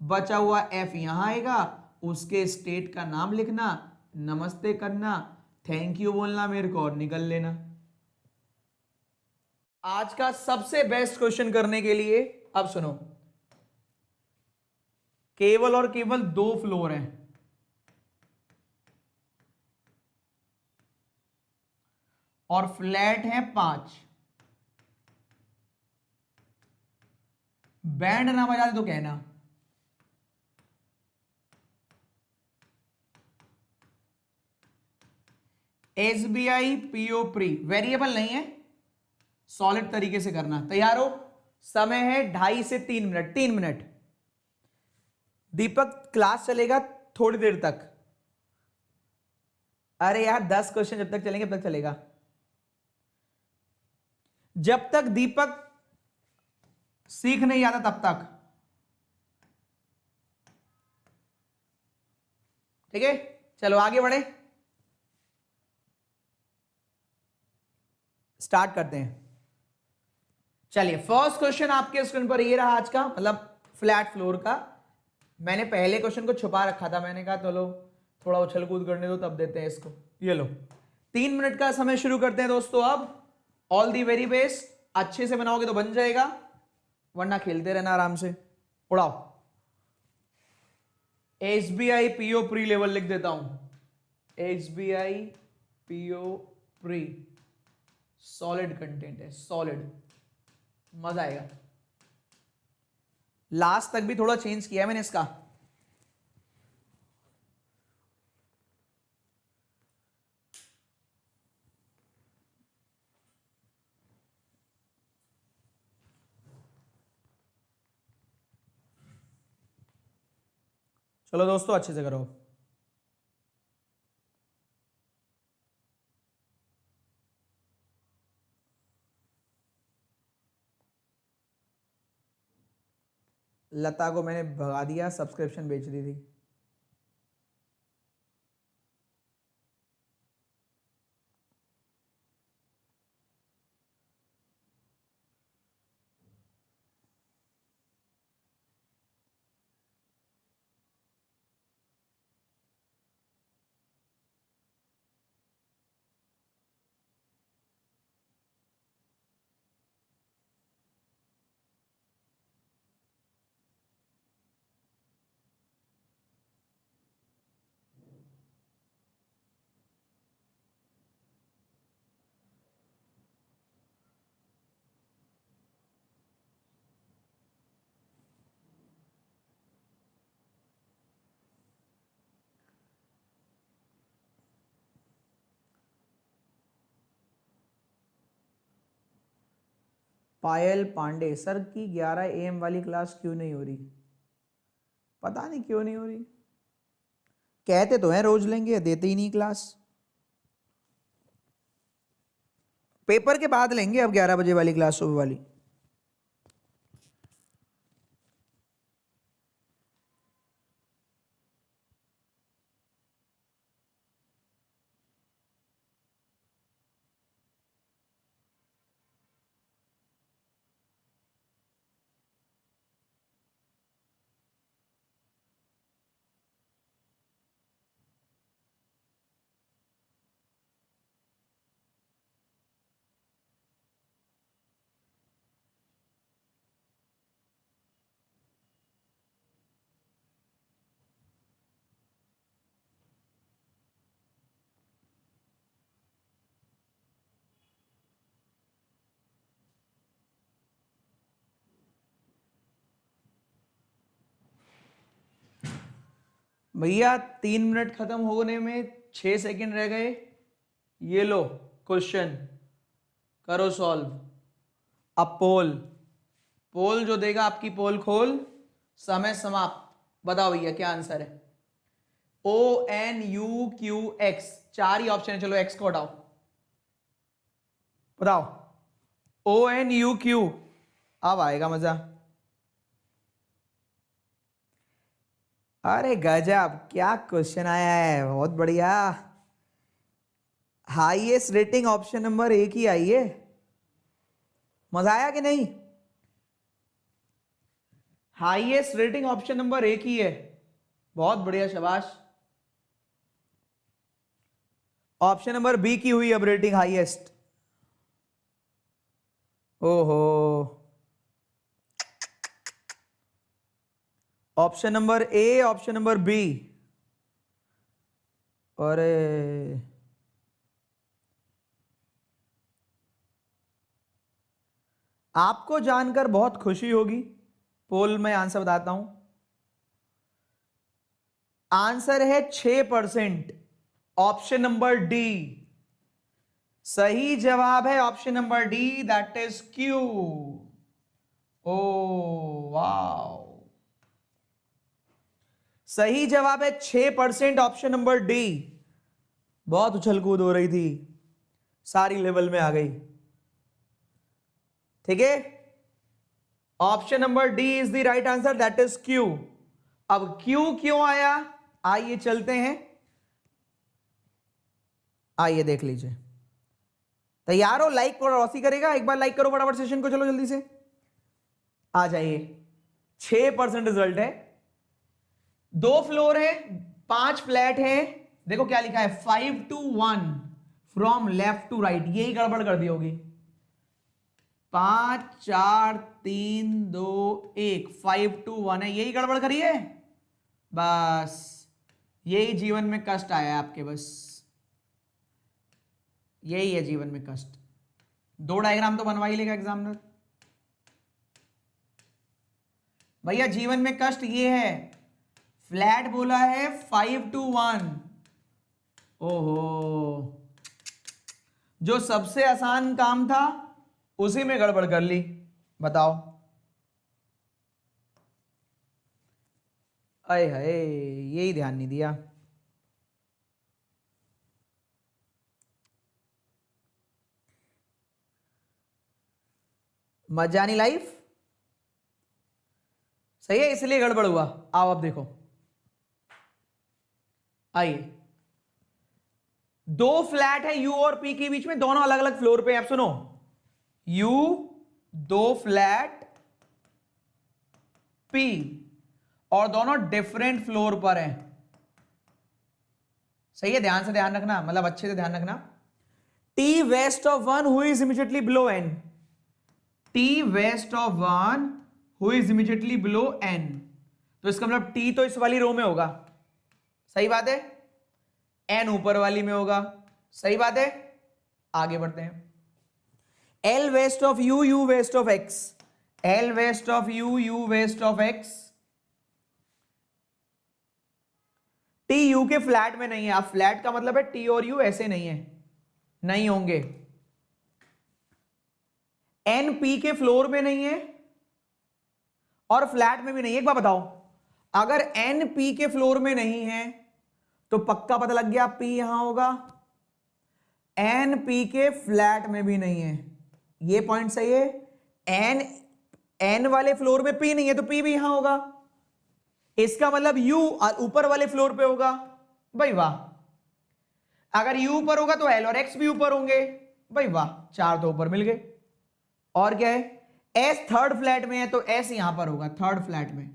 बचा हुआ एफ यहां आएगा, उसके स्टेट का नाम लिखना, नमस्ते करना, थैंक यू बोलना मेरे को और निकल लेना। आज का सबसे बेस्ट क्वेश्चन करने के लिए अब सुनो, केवल और केवल 2 फ्लोर हैं, और फ्लैट है 5। बैंड ना बजा दे तो कहना। एसबीआई पीओ प्री वेरिएबल नहीं है, सॉलिड तरीके से करना। तैयार हो? समय है 2.5 से 3 मिनट, 3 मिनट। दीपक क्लास चलेगा थोड़ी देर तक। अरे यार 10 क्वेश्चन जब तक चलेंगे तब तक चलेगा, जब तक दीपक सीख नहीं आता तब तक, ठीक है। चलो आगे बढ़े, स्टार्ट करते हैं। चलिए फर्स्ट क्वेश्चन आपके स्क्रीन पर ये रहा आज का, मतलब फ्लैट फ्लोर का। मैंने पहले क्वेश्चन को छुपा रखा था, मैंने कहा चलो थोड़ा उछल कूद करने दो तब देते हैं इसको। ये लो 3 मिनट का समय शुरू करते हैं दोस्तों। अब ऑल दी वेरी बेस्ट, अच्छे से बनाओगे तो बन जाएगा, वरना खेलते रहना आराम से। उड़ाओ। एसबीआई पीओ प्री लेवल लिख देता हूं, SBI PO pre solid content है, सॉलिड, मजा आएगा। लास्ट तक भी थोड़ा चेंज किया है मैंने इसका। चलो दोस्तों अच्छे से करो। लता को मैंने भगा दिया, सब्सक्रिप्शन बेच दी थी। पायल पांडे सर की 11 AM वाली क्लास क्यों नहीं हो रही? पता नहीं क्यों नहीं हो रही, कहते तो हैं रोज लेंगे, देते ही नहीं क्लास। पेपर के बाद लेंगे अब 11 बजे वाली क्लास, सुबह वाली। भैया 3 मिनट खत्म होने में 6 सेकंड रह गए। ये लो क्वेश्चन, करो सॉल्व। अब पोल जो देगा आपकी पोल खोल, समय समाप्त। बताओ भैया क्या आंसर है? ONUQX, 4 ही ऑप्शन है, चलो एक्स को हटाओ, बताओ। ONUQ, अब आएगा मजा। अरे गजब, क्या क्वेश्चन आया है, बहुत बढ़िया। हाईएस्ट रेटिंग ऑप्शन नंबर 1 ही आई है। मजा आया कि नहीं? हाईएस्ट रेटिंग ऑप्शन नंबर 1 ही है, बहुत बढ़िया, शाबाश। ऑप्शन नंबर बी की हुई अब रेटिंग हाईएस्ट। ओहो, option number A, option number B. अरे आपको जानकर बहुत खुशी होगी, पोल में आंसर बताता हूं। आंसर है 6%, ऑप्शन नंबर डी। सही जवाब है option number D, that is Q. Oh wow, सही जवाब है 6%, ऑप्शन नंबर डी। बहुत उछल कूद हो रही थी, सारी लेवल में आ गई। ठीक है, option number D is the right answer, that is Q. अब क्यू क्यों आया, आइए चलते हैं, आइए देख लीजिए। तैयार हो? लाइक और रॉसी करेगा, एक बार लाइक करो फटाफट सेशन को, चलो जल्दी से आ जाइए। 6% रिजल्ट है। 2 फ्लोर है, 5 फ्लैट है। देखो क्या लिखा है, 5 to 1 from left to right, यही गड़बड़ कर दी होगी। 5 4 3 2 1, 5 to 1 है, यही गड़बड़ करी है। बस यही जीवन में कष्ट आया है आपके, बस यही है जीवन में कष्ट। 2 डायग्राम तो बनवा ही लेगा एग्जामिनर। भैया जीवन में कष्ट ये है, फ्लैट बोला है 5 to 1। ओहो, जो सबसे आसान काम था उसी में गड़बड़ कर ली, बताओ। अरे हाय, यही ध्यान नहीं दिया। मजानी लाइफ सही है, इसलिए गड़बड़ हुआ। आओ अब देखो, आइए। 2 फ्लैट है यू और पी के बीच में, दोनों अलग अलग फ्लोर पे। आप सुनो, यू 2 फ्लैट पी, और दोनों डिफरेंट फ्लोर पर हैं। सही है, ध्यान से ध्यान रखना, मतलब अच्छे से ध्यान रखना। T west of 1 who is immediately below N, T west of 1 who is immediately below N, तो इसका मतलब टी तो इस वाली रो में होगा, सही बात है, एन ऊपर वाली में होगा, सही बात है। आगे बढ़ते हैं। L west of U, U west of X, L west of U, U west of X. T U के फ्लैट में नहीं है, आप फ्लैट का मतलब है टी और यू ऐसे नहीं है, नहीं होंगे। एन पी के फ्लोर में नहीं है और फ्लैट में भी नहीं है। एक बार बताओ, अगर एन पी के फ्लोर में नहीं है तो पक्का पता लग गया पी यहां होगा, एन पी के फ्लैट में भी नहीं है, ये पॉइंट सही है। एन वाले फ्लोर में पी नहीं है तो पी भी यहां होगा, इसका मतलब यू ऊपर वाले फ्लोर पे होगा। भाई वाह, अगर यू ऊपर होगा तो एल और एक्स भी ऊपर होंगे। भाई वाह, 4 तो ऊपर मिल गए। और क्या है, एस थर्ड फ्लैट में है तो एस यहां पर होगा, थर्ड फ्लैट में।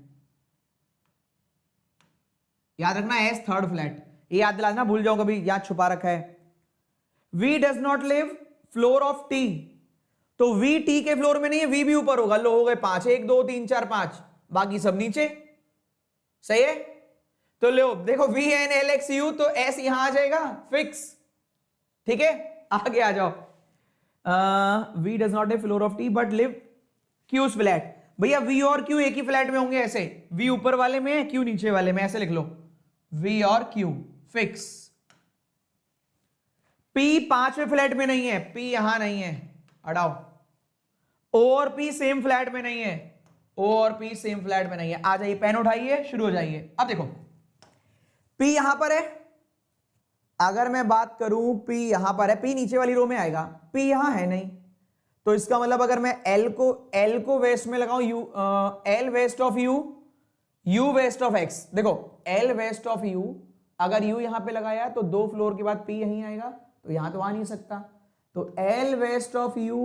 याद रखना, एस थर्ड फ्लैट, ये याद दिलाना, भूल जाओ कभी, याद छुपा रखा है। V does not live floor of T, तो वी टी के फ्लोर में नहीं है, वी भी ऊपर होगा। लो हो गए 5, 1 2 3 4 5, बाकी सब नीचे, सही है। तो लो देखो, V N L X U, तो एस यहां आ जाएगा फिक्स, ठीक है। आगे आ जाओ, V does not live floor of T but live Q's flat. भैया वी और क्यू एक ही फ्लैट में होंगे, ऐसे वी ऊपर वाले में है, क्यू नीचे वाले में, ऐसे लिख लो, V और Q फिक्स। P पांचवें फ्लैट में नहीं है, P यहां नहीं है, हटाओ। O और P सेम फ्लैट में नहीं है, O और P सेम फ्लैट में नहीं है। आ जाइए, पेन उठाइए, शुरू हो जाइए। अब देखो P यहां पर है, अगर मैं बात करूं P यहां पर है, P नीचे वाली रो में आएगा, P यहां है नहीं, तो इसका मतलब अगर मैं L को वेस्ट में लगाऊं, L west of U, U west of X। देखो L वेस्ट ऑफ U, अगर U यहां पे लगाया तो 2 फ्लोर के बाद P यहीं आएगा, तो यहां तो आ नहीं सकता, तो L west of U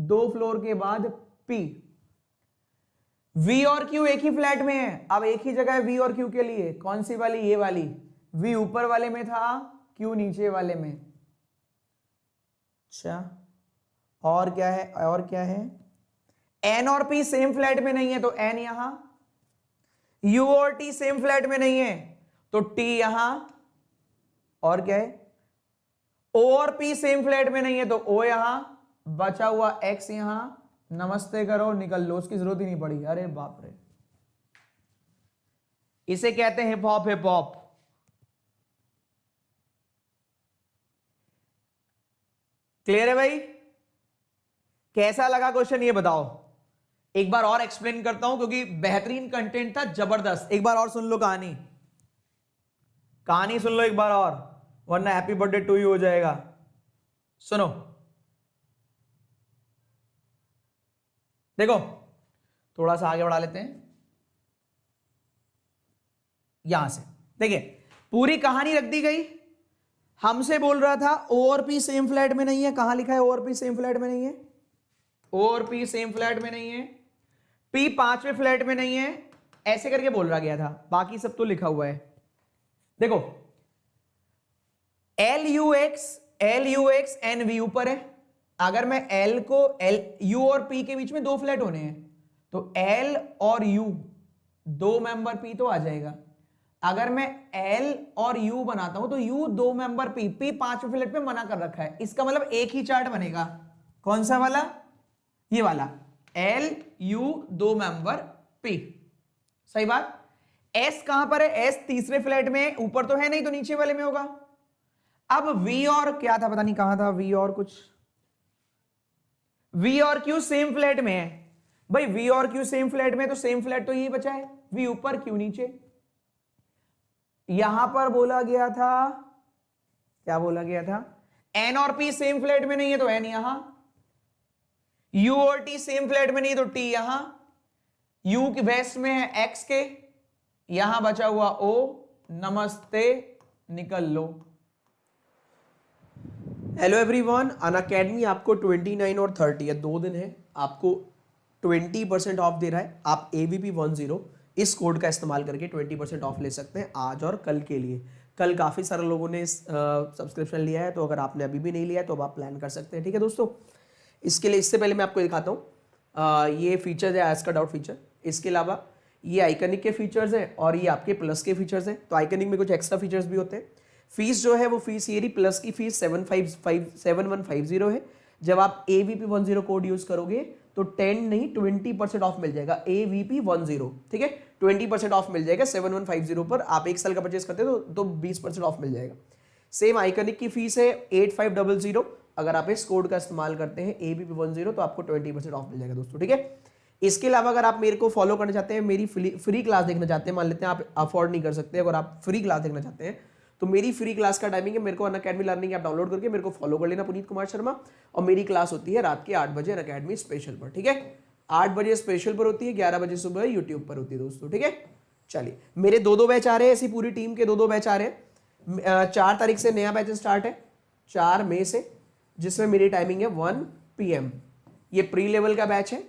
2 floor के बाद P। V और Q एक ही फ्लैट में है, अब एक ही जगह है V और Q के लिए, कौन सी वाली, ये वाली। V ऊपर वाले में था, Q नीचे वाले में। अच्छा, और क्या है, और क्या है, N और P सेम फ्लैट में नहीं है, तो N यहां। U और T सेम फ्लैट में नहीं है, तो T यहां। और क्या है, O और P सेम फ्लैट में नहीं है, तो O यहां, बचा हुआ X यहां। नमस्ते करो, निकल लो, उसकी जरूरत ही नहीं पड़ी। अरे बाप रे, इसे कहते हैं hip hop, hip hop. Clear है भाई? कैसा लगा क्वेश्चन, ये बताओ। एक बार और एक्सप्लेन करता हूं, क्योंकि बेहतरीन कंटेंट था, जबरदस्त। एक बार और सुन लो कहानी, कहानी सुन लो एक बार और, वरना हैप्पी बर्थडे टू यू हो जाएगा। सुनो, देखो थोड़ा सा आगे बढ़ा लेते हैं यहां से। देखिए पूरी कहानी रख दी गई, हमसे बोल रहा था O और P सेम फ्लैट में नहीं है। कहां लिखा है O और P सेम फ्लैट में नहीं है? O और P सेम फ्लैट में नहीं है, P पांचवें फ्लैट में नहीं है, ऐसे करके बोल रहा गया था, बाकी सब तो लिखा हुआ है। देखो L U X N V ऊपर है, अगर मैं L को U और P के बीच में 2 फ्लैट होने हैं, तो L और U 2 मेंबर P तो आ जाएगा। अगर मैं L और U बनाता हूं तो U 2 मेंबर P पांचवें फ्लैट पे मना कर रखा है, इसका मतलब एक ही चार्ट बनेगा। कौन सा वाला? ये वाला, L U 2 मेंबर P। सही बात। S कहां पर है? S तीसरे फ्लैट में, ऊपर तो है नहीं, तो नीचे वाले में होगा। अब V और क्या था, पता नहीं कहां था V और कुछ, V और Q सेम फ्लैट में है भाई। V और Q सेम फ्लैट में, तो सेम फ्लैट तो यही बचा है, V ऊपर Q नीचे। यहां पर बोला गया था, क्या बोला गया था, N और P सेम फ्लैट में नहीं है, तो N यहां। U और T सेम फ्लैट में नहीं है, तो T यहां। U के वेस्ट में है X के, यहां बचा हुआ O। नमस्ते, निकल लो। हेलो एवरीवन, अनअकैडमी आपको 29 और 30 या 2 दिन है, आपको 20% ऑफ दे रहा है। आप AVP 10 इस कोड का इस्तेमाल करके 20% ऑफ ले सकते हैं आज और कल के लिए। कल काफ़ी सारे लोगों ने सब्सक्रिप्शन लिया है, तो अगर आपने अभी भी नहीं लिया है तो अब आप प्लान कर सकते हैं। ठीक है दोस्तों, इसके लिए इससे पहले मैं आपको दिखाता हूँ, ये फीचर्स है आस्क अ डाउट फीचर। इसके अलावा ये आइकनिक के फीचर्स हैं और ये आपके प्लस के फीचर्स हैं। तो आइकनिक में कुछ एक्स्ट्रा फीचर्स भी होते हैं। फीस जो है वो फीस ये रही, प्लस की फीस 7150 है। जब आप AVP 10 कोड यूज करोगे तो 10 नहीं 20% ऑफ मिल जाएगा। AVP 10, ठीक है, 20% ऑफ मिल जाएगा 7150 पर। आप 1 साल का परचेस करते हो तो 20% ऑफ मिल जाएगा। सेम आइकनिक की फीस है 8500। अगर आप इस कोड का इस्तेमाल करते हैं AVP 10 तो आपको 20% ऑफ मिल जाएगा दोस्तों। ठीक है, इसके अलावा अगर आप मेरे को फॉलो करना चाहते हैं, मेरी फ्री क्लास देखना चाहते हैं, मान लेते हैं आप अफोर्ड नहीं कर सकते, अगर आप फ्री क्लास देखना चाहते हैं तो मेरी फ्री क्लास का टाइमिंग है, मेरे को अनअकैडमी लर्निंग ऐप डाउनलोड करके मेरे को फॉलो कर लेना, पुनीत कुमार शर्मा। और मेरी क्लास होती है रात के 8 बजे अनअकैडमी स्पेशल पर। ठीक है, 8 बजे स्पेशल पर होती है, 11 बजे सुबह यूट्यूब पर होती है दोस्तों। ठीक है, चलिए मेरे 2-2 बैच आ रहे हैं, ऐसी पूरी टीम के 2-2 बैच आ रहे हैं। 4 तारीख से नया बैच स्टार्ट है, 4 मई से, जिसमें मेरी टाइमिंग है 1 PM। ये प्री लेवल का बैच है,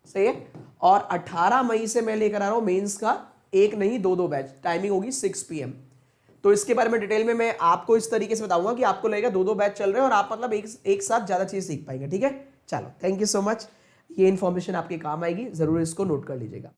सही है। और 18 मई से मैं लेकर आ रहा हूं मेंस का 1 नहीं 2-2 बैच, टाइमिंग होगी 6 PM। तो इसके बारे में डिटेल में मैं आपको इस तरीके से बताऊंगा कि आपको लगेगा 2-2 बैच चल रहे हैं और आप मतलब एक साथ ज्यादा चीज सीख पाएंगे। ठीक है, चलो थैंक यू सो मच, ये इन्फॉर्मेशन आपके काम आएगी, जरूर इसको नोट कर लीजिएगा।